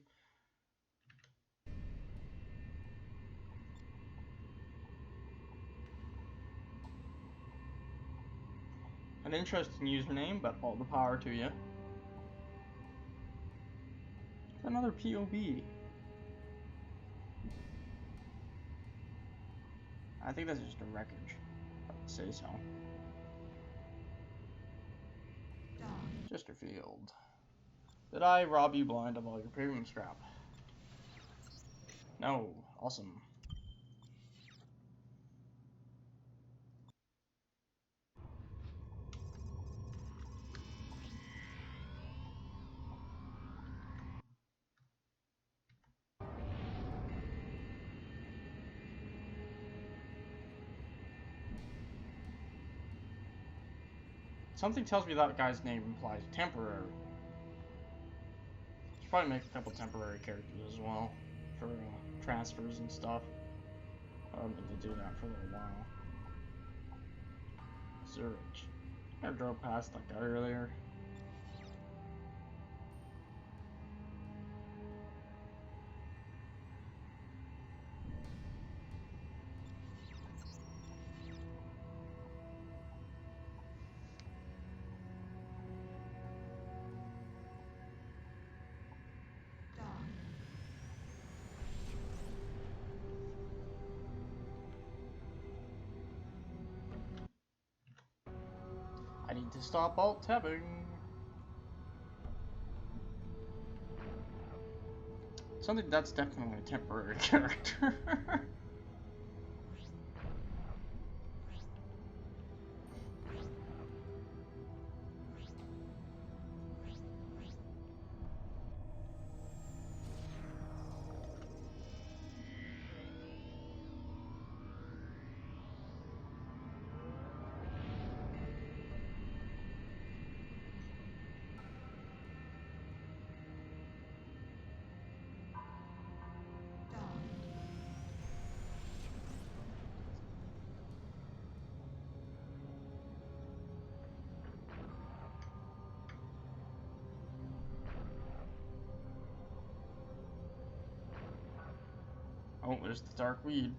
An interesting username, but all the power to you. Another POV. I think that's just a wreckage. I'd say so. Chesterfield. Did I rob you blind of all your premium scrap? No. Awesome. Something tells me that guy's name implies temporary. Should probably make a couple temporary characters as well for transfers and stuff. I don't need to do that for a little while. Zurich. I drove past that guy earlier. I need to stop alt-tabbing. Something that's definitely a temporary character. Oh, there's the dark weed.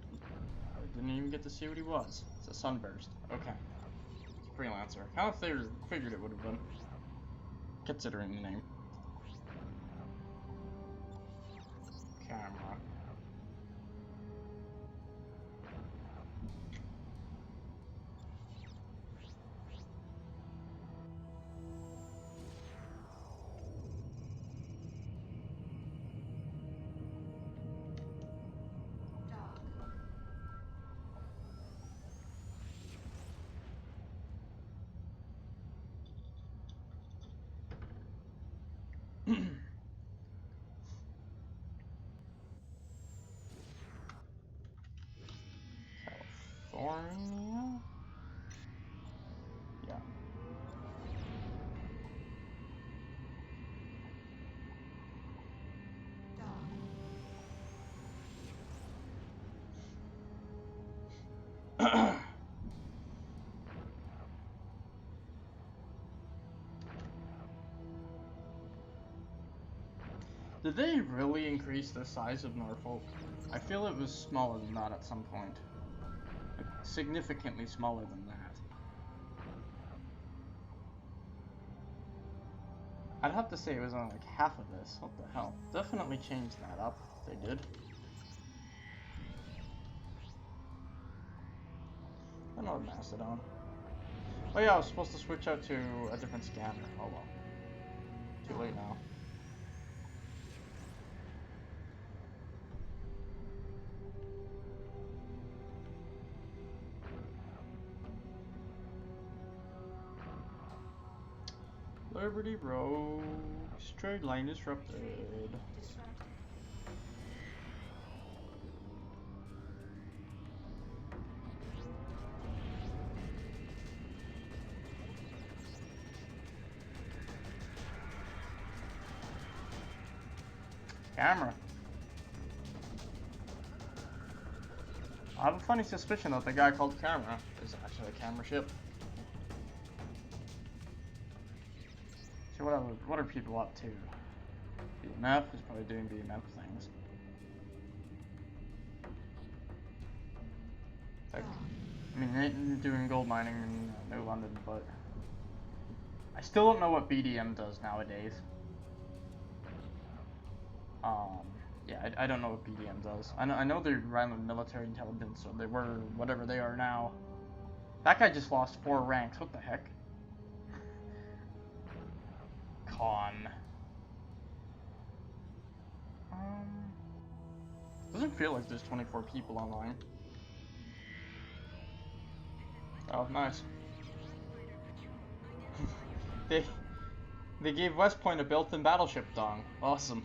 I didn't even get to see what he was. It's a sunburst. Okay. It's a freelancer. Kind of figured it would have been. Considering the name. Camera. California? Yeah. Did they really increase the size of Norfolk? I feel it was smaller than that at some point. Like, significantly smaller than that. I'd have to say it was only like half of this. What the hell? Definitely changed that up. They did. Another Mastodon. Oh yeah, I was supposed to switch out to a different scanner. Oh well. Too late now. Liberty Road. Trade line disrupted. Camera. I have a funny suspicion that the guy called Camera is actually a camera ship. So what are people up to? BMF is probably doing BMF things. Like, I mean, they're doing gold mining in New London, but I still don't know what BDM does nowadays. Yeah, I don't know what BDM does. I know they're Rhineland military intelligence, or they were whatever they are now. That guy just lost 4 ranks. What the heck? Con. Doesn't feel like there's 24 people online. Oh, nice. They gave West Point a built-in battleship dong. Awesome.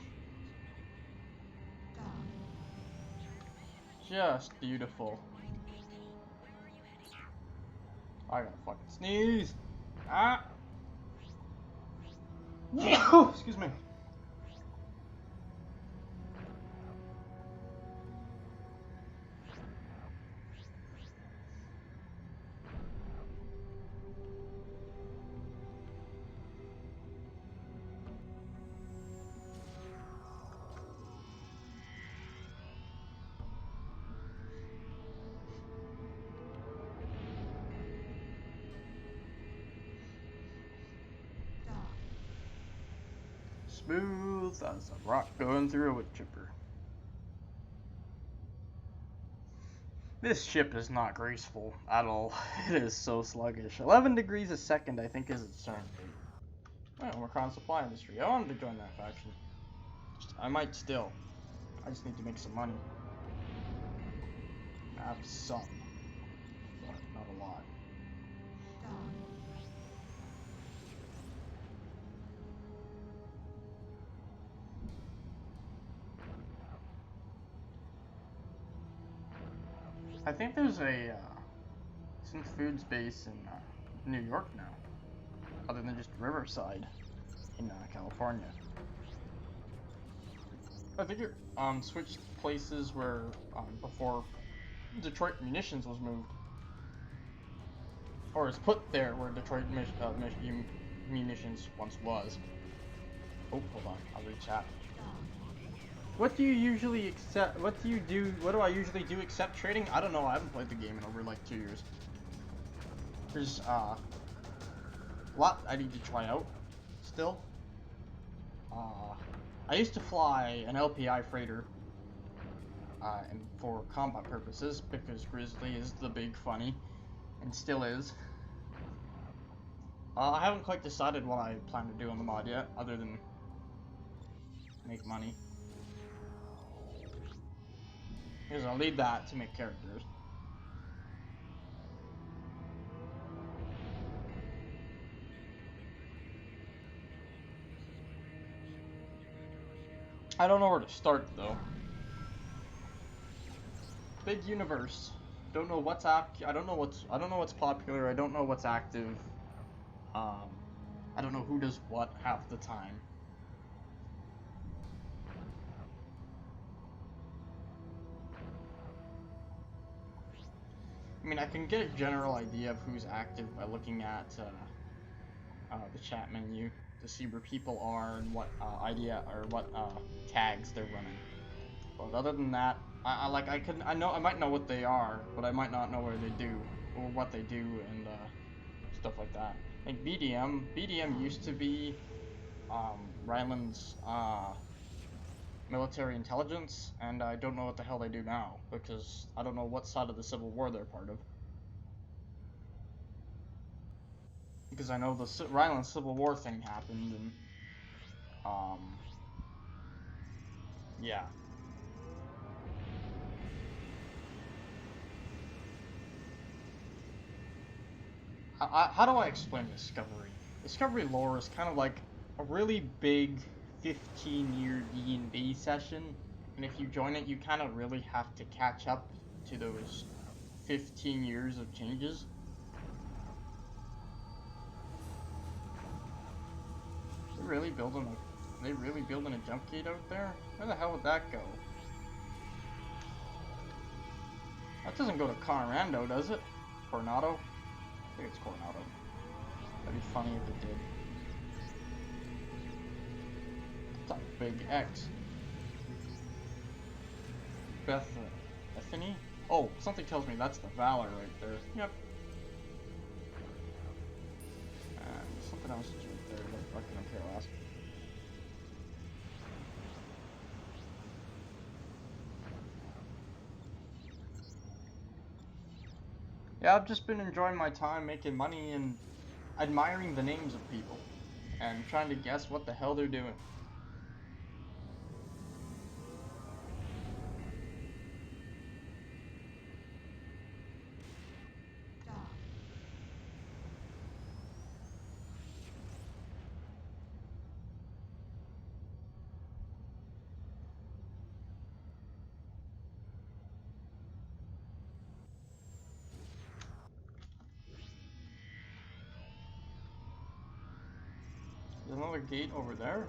Just beautiful. I gotta fucking sneeze. Ah. Excuse me. Smooth as a rock going through a wood chipper. This ship is not graceful at all. It is so sluggish. 11 degrees a second, I think, is its turn. Oh, Macron Supply Industry. I wanted to join that faction. I might still. I just need to make some money. I have some, but not a lot. I think there's a Synth Foods base in New York now, other than just Riverside in California. I think it switched places where before Detroit Munitions was moved, or is put there where Detroit Munitions once was. Oh, hold on, I'll read chat. What do you usually accept? What do you do? What do I usually do except trading? I don't know. I haven't played the game in over like 2 years. There's a lot I need to try out still. I used to fly an LPI freighter and for combat purposes because Grizzly is the big funny and still is. I haven't quite decided what I plan to do on the mod yet, other than make money. Because I'll need that to make characters. I don't know where to start though. Big universe. Don't know what's I don't know what's popular. I don't know what's active. I don't know who does what half the time. I mean, I can get a general idea of who's active by looking at the chat menu to see where people are and what idea or what tags they're running. But other than that, I might know what they are, but I might not know where they do or what they do and stuff like that. Like BDM used to be Ryland's military intelligence, and I don't know what the hell they do now, because I don't know what side of the Civil War they're part of. Because I know the Ryland Civil War thing happened, and, yeah. How do I explain Discovery? Discovery lore is kind of like a really big 15-year D&D session, and if you join it, you kind of really have to catch up to those 15 years of changes. They're really building Are they really building a jump gate out there? Where the hell would that go? That doesn't go to Coronado, does it? Coronado? I think it's Coronado. That'd be funny if it did. It's a big X. Bethany? Oh, something tells me that's the Valor right there. Yep. And something else is right there, but I couldn't care less. Yeah, I've just been enjoying my time making money and admiring the names of people and trying to guess what the hell they're doing. There's another gate over there.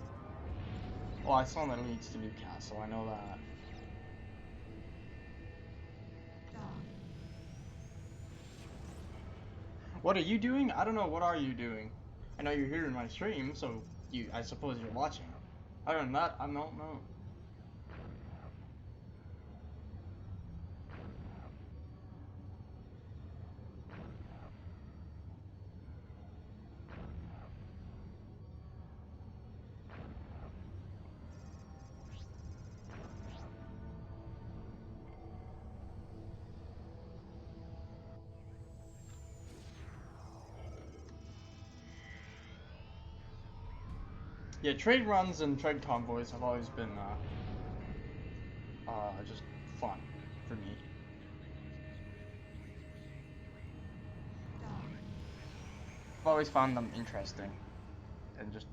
Oh, I saw that leads to Newcastle, I know that. What are you doing? I don't know, what are you doing? I know you're here in my stream, so I suppose you're watching. Other than that, I don't know. Yeah, trade runs and trade convoys have always been just fun for me. I've always found them interesting, and just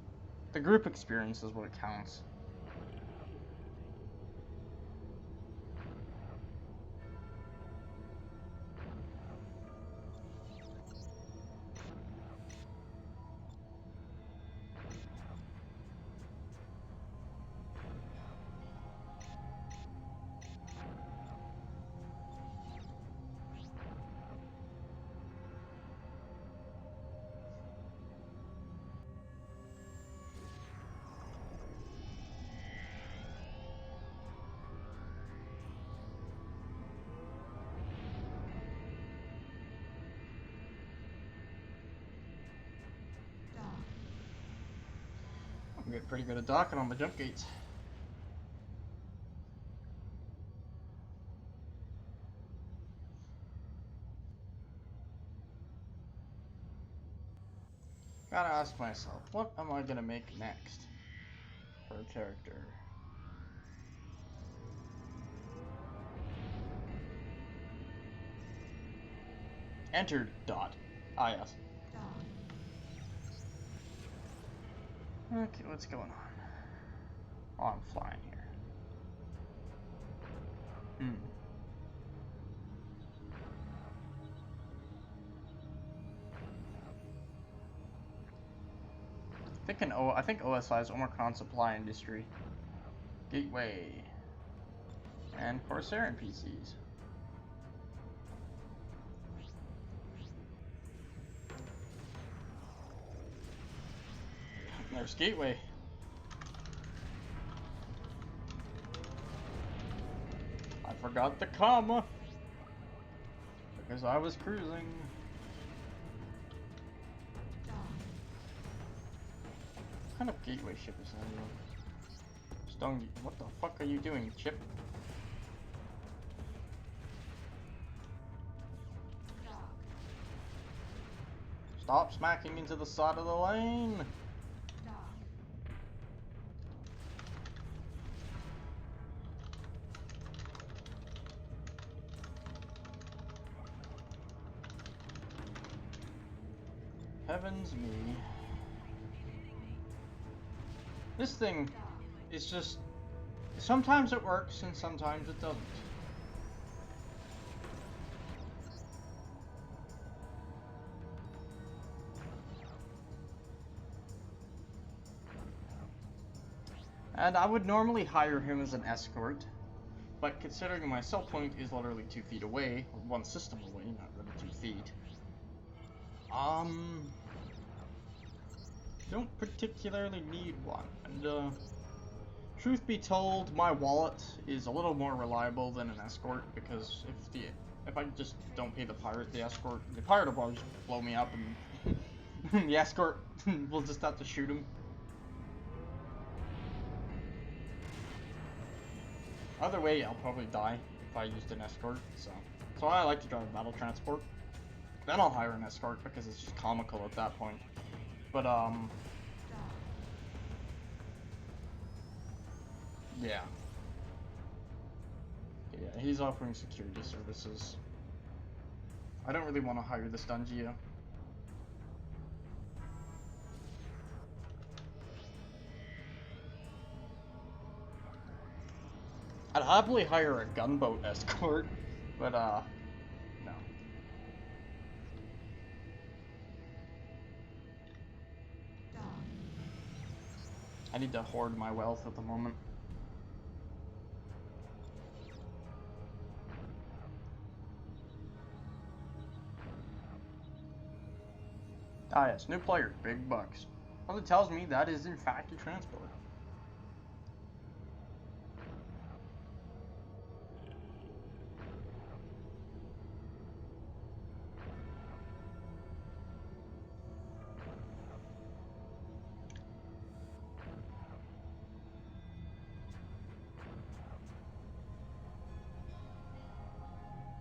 the group experience is what counts. I'm getting pretty good at docking on the jump gates. Gotta ask myself, what am I gonna make next for a character? Enter dot. Ah, yes. Okay, what's going on? Oh, I'm flying here. I think OSI is Omicron Supply Industry, Gateway, and Corsair NPCs. There's Gateway. I forgot the comma because I was cruising. What kind of gateway ship is that? Stone, what the fuck are you doing, Chip? Stop smacking into the side of the lane! Heavens me. This thing is just... sometimes it works and sometimes it doesn't. And I would normally hire him as an escort, but considering my cell point is literally 2 feet away, or 1 system away, not really 2 feet, don't particularly need one. And truth be told, my wallet is a little more reliable than an escort, because if I just don't pay the pirate, the pirate will just blow me up, and the escort will just have to shoot him. Either way, I'll probably die if I used an escort, so I like to drive battle transport. Then I'll hire an escort because it's just comical at that point. But yeah. Yeah, he's offering security services. I don't really want to hire this Dungia. I'd happily hire a gunboat escort, but no. I need to hoard my wealth at the moment. Ah yes, new player, big bucks. Well, it tells me that is in fact a transport.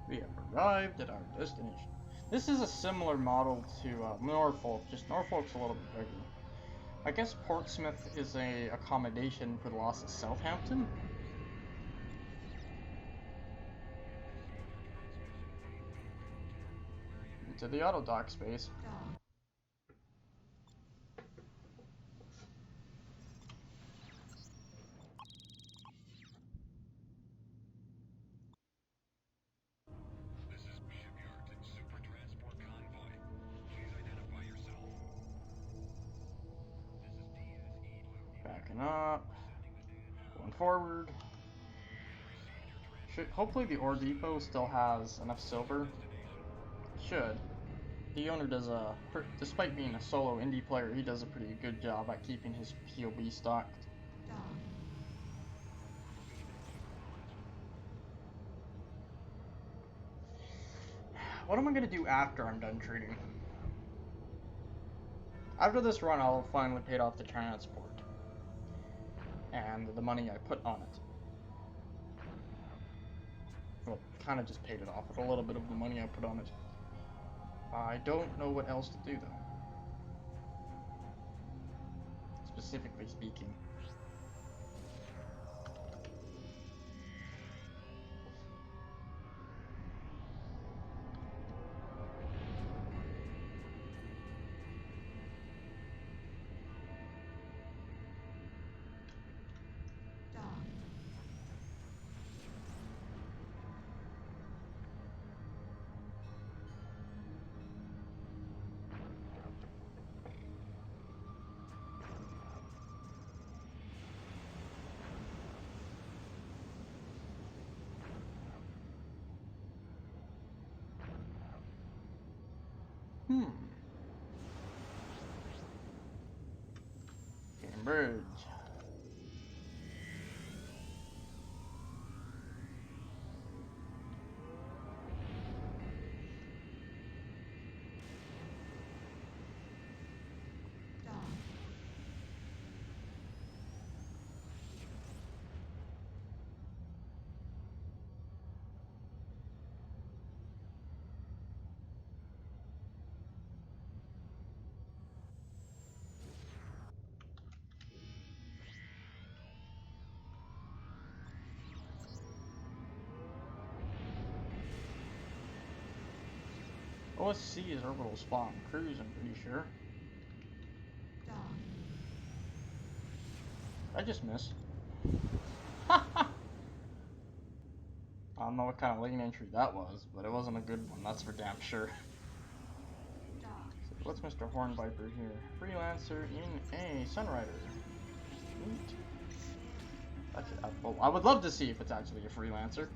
We have arrived at our destination. This is a similar model to Norfolk, just Norfolk's a little bit bigger. I guess Portsmouth is a accommodation for the loss of Southampton. Into the auto dock space. Backing up. Going forward. Hopefully the ore depot still has enough silver. Should. The owner does despite being a solo indie player, he does a pretty good job at keeping his POB stocked. What am I going to do after I'm done trading? After this run, I'll have finally paid off the transport. And the money I put on it. Well, kind of just paid it off with a little bit of the money I put on it. I don't know what else to do, though. Specifically speaking. Cambridge. OSC is orbital spawn. Cruise, I'm pretty sure. I just missed. I don't know what kind of lane entry that was, but it wasn't a good one, that's for damn sure. So what's Mr. Horn Viper here? Freelancer in a Sunrider. Sweet. Well, I would love to see if it's actually a freelancer.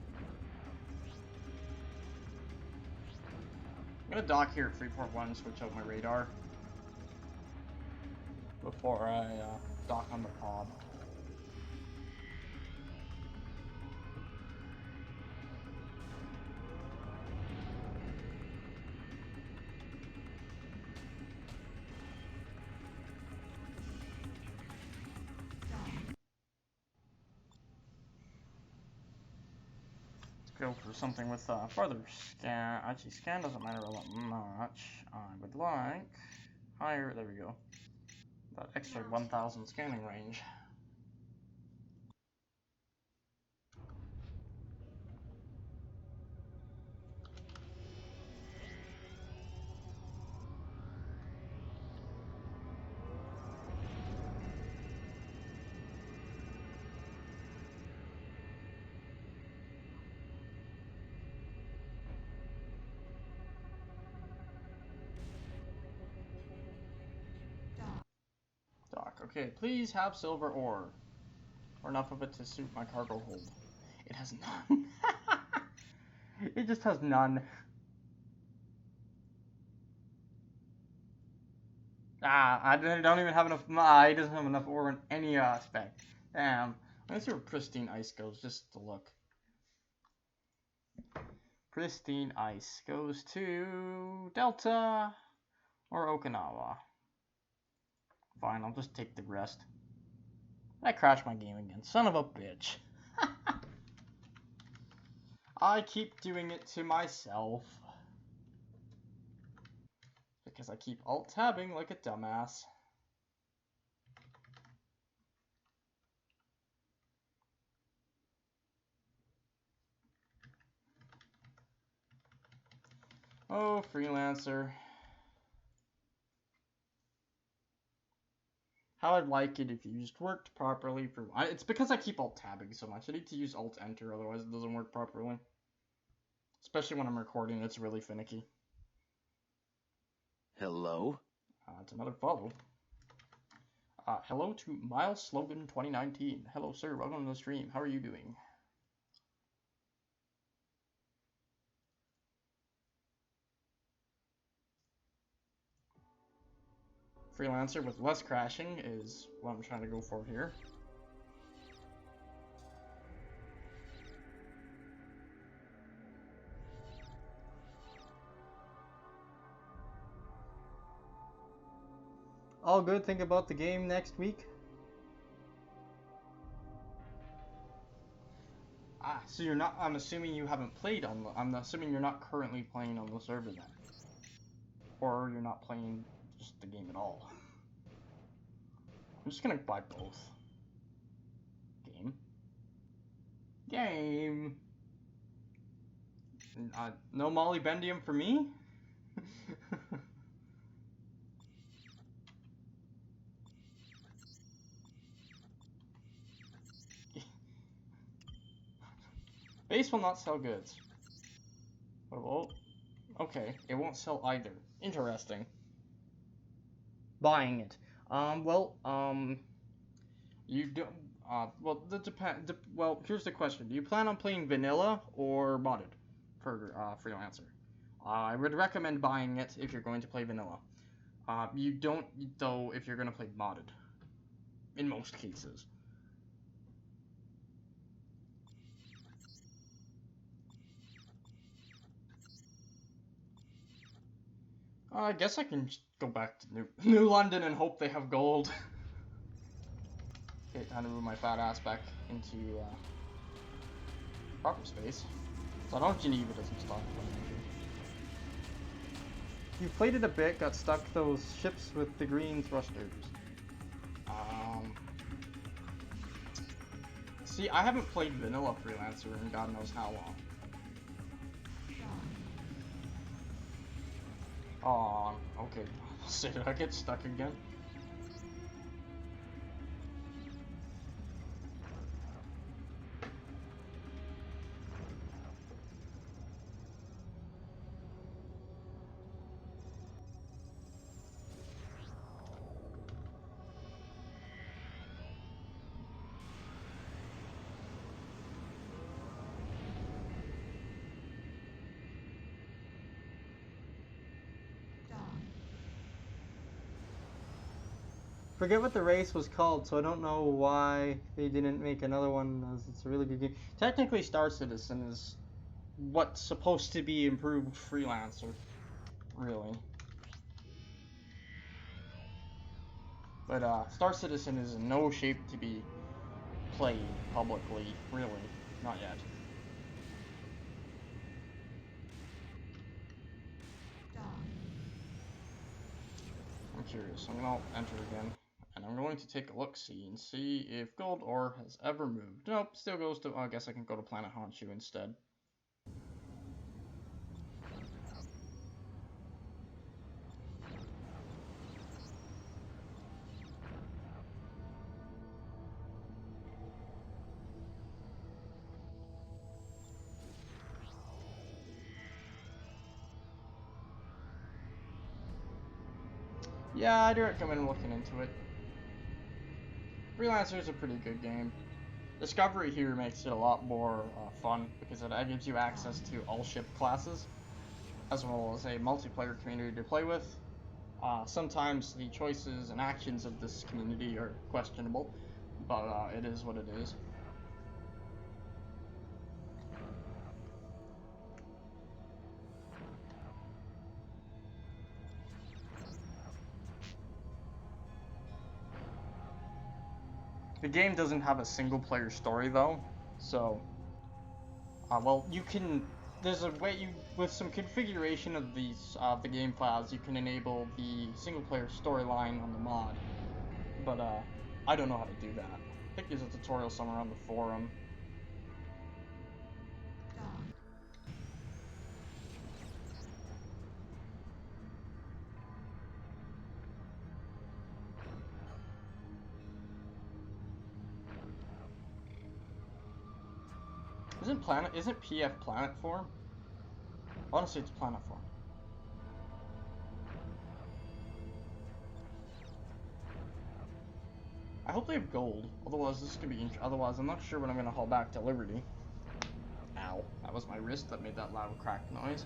I'm gonna dock here at Freeport 1 and switch out my radar before I dock on the pod. Go for something with further scan. Actually, scan doesn't matter all that much. I would like higher. There we go. That extra 1,000 scanning range. Dock. Okay, please have silver ore. Or enough of it to suit my cargo hold. It has none. It just has none. I don't even have enough. He doesn't have enough ore in any aspect. Damn. Let's see where pristine ice goes, just to look. Pristine ice goes to Delta or Okinawa. Fine, I'll just take the rest. I crashed my game again. Son of a bitch. I keep doing it to myself. Because I keep alt-tabbing like a dumbass. Oh, freelancer. How I'd like it if you just worked properly for... It's because I keep alt-tabbing so much. I need to use alt-enter, otherwise it doesn't work properly. Especially when I'm recording, it's really finicky. Hello? It's another follow. Hello to Miles Slogan 2019. Hello, sir. Welcome to the stream. How are you doing? Freelancer with less crashing is what I'm trying to go for here. All good. Think about the game next week. So you're not. I'm assuming you haven't played on the. I'm assuming you're not currently playing on the server then, or you're not playing just the game at all. I'm just gonna buy both. Game. No molybdenum for me. Base will not sell goods. Well, okay, it won't sell either. Interesting. Buying it. You don't. Well, that depend. Well, here's the question: do you plan on playing vanilla or modded for freelancer? I would recommend buying it if you're going to play vanilla. You don't though if you're going to play modded. In most cases. I guess I can just go back to New London and hope they have gold. Okay, time to move my fat ass back into proper space. So I know Geneva doesn't stop playing. You played it a bit, got stuck those ships with the green thrusters. See, I haven't played vanilla freelancer in God knows how long. Aw, okay. So did I get stuck again? forget what the race was called, so I don't know why they didn't make another one. As it's a really good game. Technically, Star Citizen is what's supposed to be improved Freelancer, really. But Star Citizen is in no shape to be played publicly, really. Not yet. I'm curious. I'm gonna enter again. And I'm going to take a look-see and see if Gold Ore has ever moved. Nope, still goes to... I guess I can go to Planet Honshu instead. Yeah, I'd recommend looking into it. Freelancer is a pretty good game. Discovery here makes it a lot more fun because it gives you access to all ship classes, as well as a multiplayer community to play with. Sometimes the choices and actions of this community are questionable, but it is what it is. The game doesn't have a single player story though, so well, you can. There's a way you, with some configuration of the game files, you can enable the single player storyline on the mod. But I don't know how to do that. I think there's a tutorial somewhere on the forum. Isn't PF Planet Form? Honestly, it's Planet Form. I hope they have gold. Otherwise, this could be. Otherwise, I'm not sure when I'm gonna haul back to Liberty. Ow! That was my wrist that made that loud crack noise.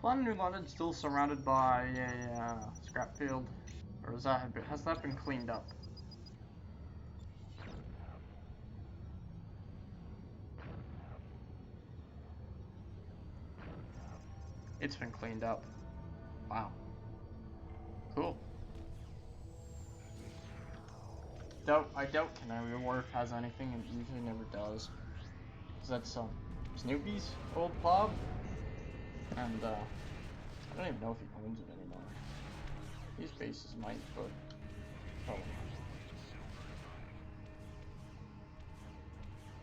Planet New London's still surrounded by a scrap field, or has that been cleaned up? It's been cleaned up. Wow. Cool. I doubt Canary Wharf has anything, and it usually never does. So that's Snoopy's old pub, and I don't even know if he owns it anymore. These bases might, but probably not.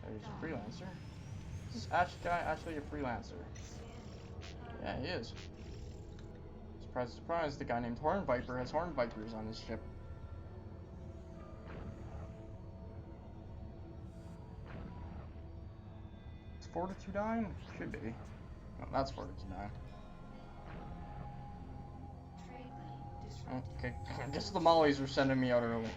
There's a freelancer. Is this Ash guy actually a freelancer? Yeah, he is. Surprise, surprise, the guy named Horn Viper has Horn Vipers on his ship. It's Fortitude 9? Should be. No, that's Fortitude 9. Okay, I guess the Mollies are sending me out early.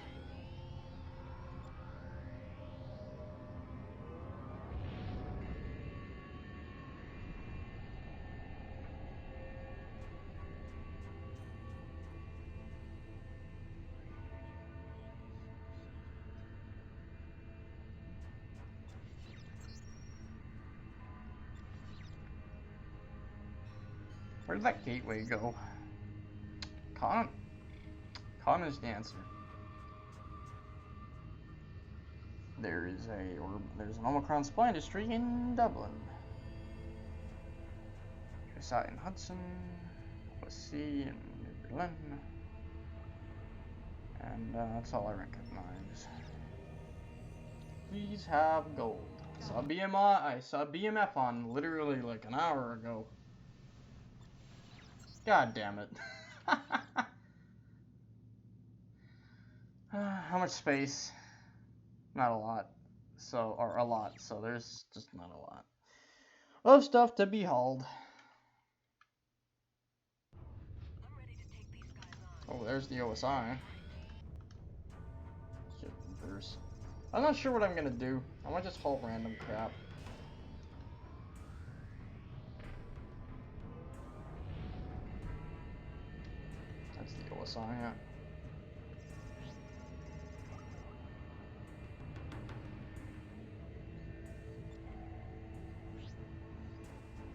Where did that gateway go? Con? Con is the answer. There's an Omicron supply industry in Dublin. Sat in Hudson, OSC in New Berlin, and that's all I recognize. Please have gold. I saw BMF on literally like an hour ago. God damn it. How much space? Not a lot. Or a lot, so there's just not a lot of stuff to be hauled. Oh, there's the OSI. Shit, reverse. I'm not sure what I'm gonna do. I might just haul random crap. That's the OSI, yeah.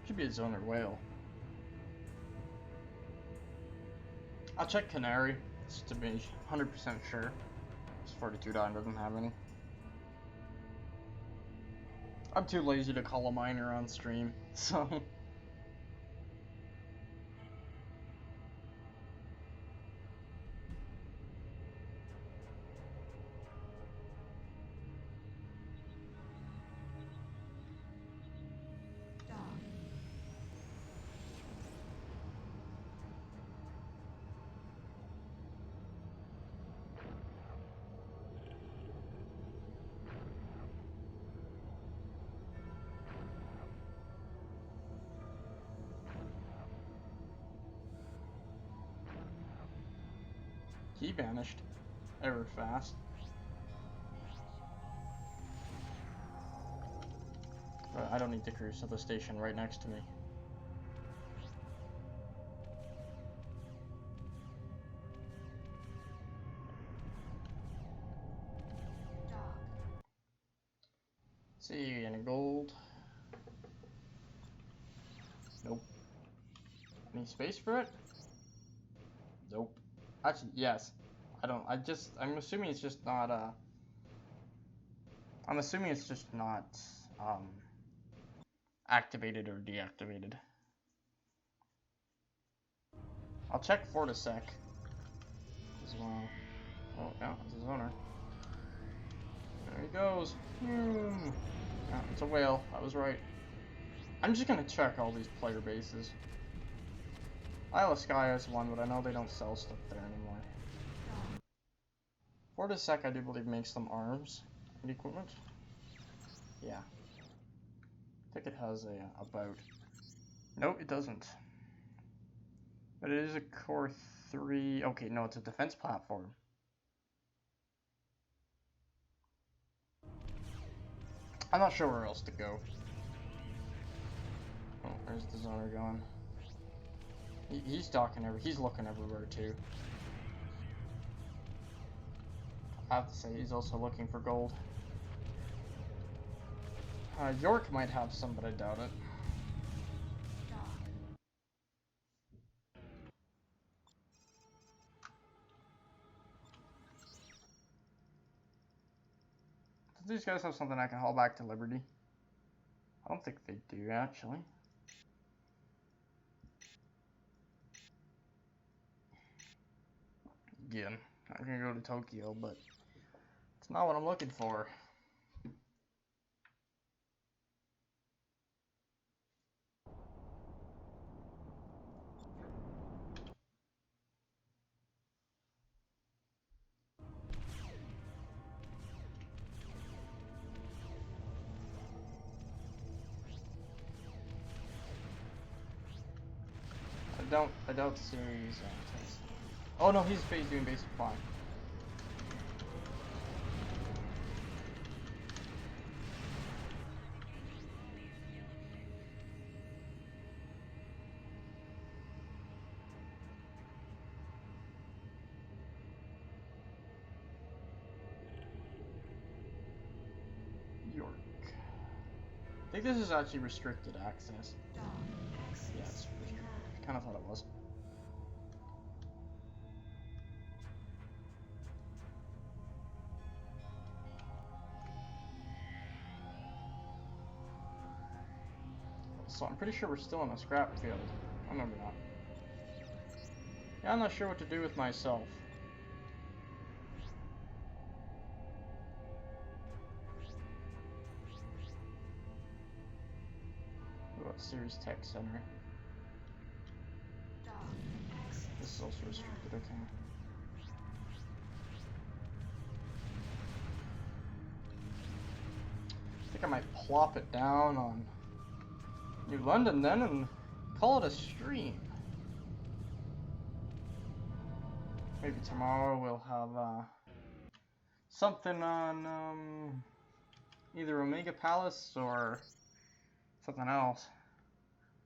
Should be a zoner whale. I'll check Canary, just to be 100% sure. This 42 doesn't have any. I'm too lazy to call a miner on stream, so... He vanished. Ever fast. But I don't need to cruise to the station right next to me. See any gold? Nope. Any space for it? Nope. Actually, yes. I'm assuming it's just not, I'm assuming it's just not, activated or deactivated. I'll check Fortisec as well. Oh, yeah, it's a zoner. There he goes. Yeah, it's a whale. I was right. I'm just gonna check all these player bases. Isle of Skye is one, but I know they don't sell stuff there anymore. Fortisec, I do believe, makes them arms and equipment. Yeah. I think it has a boat. No, it doesn't. But it is a Core 3... Okay, no, it's a defense platform. I'm not sure where else to go. Oh, there's the zoner going. He's docking he's looking everywhere too. I have to say, he's also looking for gold. York might have some, but I doubt it. Do these guys have something I can haul back to Liberty? I don't think they do, actually. Again, I'm gonna go to Tokyo, but it's not what I'm looking for. I doubt series. Oh no, he's doing basic flying. York. I think this is actually restricted access. Yes, restricted. kind of thought it was. So I'm pretty sure we're still in a scrap field. I remember that. Yeah, I'm not sure what to do with myself. What Series Tech Center? This is also restricted, okay. I think I might plop it down on New London then and call it a stream. Maybe tomorrow we'll have something on either Omega Palace or something else.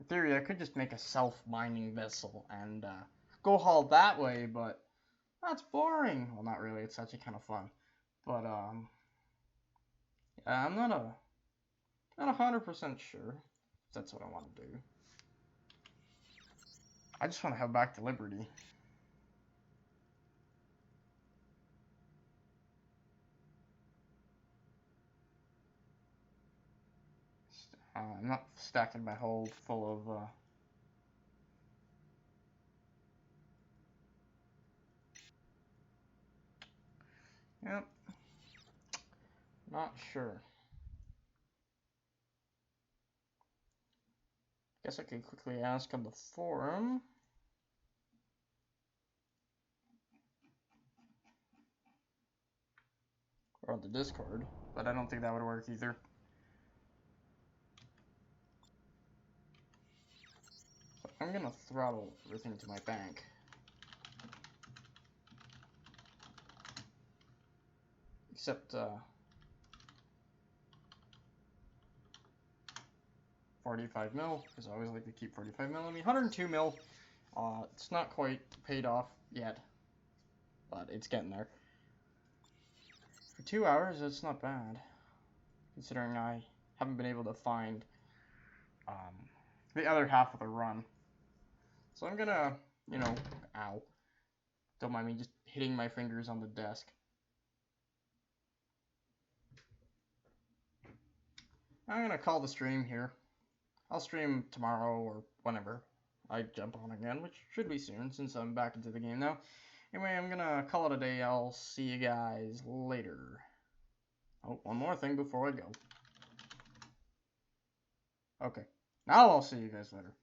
In theory, I could just make a self-mining vessel and go haul that way, but that's boring. Well, not really. It's actually kind of fun. But yeah, I'm not 100% sure if that's what I want to do. I just want to head back to Liberty. I'm not stacking my hold full of yep. Not sure. Guess I could quickly ask on the forum. Or on the Discord, but I don't think that would work either. So I'm gonna throttle everything to my bank. Except 45 mil, because I always like to keep 45 mil. I mean, 102 mil, it's not quite paid off yet, but it's getting there. For 2 hours, that's not bad, considering I haven't been able to find the other half of the run. So I'm gonna, you know, ow, don't mind me just hitting my fingers on the desk. I'm gonna call the stream here. I'll stream tomorrow or whenever I jump on again, which should be soon since I'm back into the game now. Anyway, I'm gonna call it a day. I'll see you guys later. Oh, one more thing before I go. Okay, now I'll see you guys later.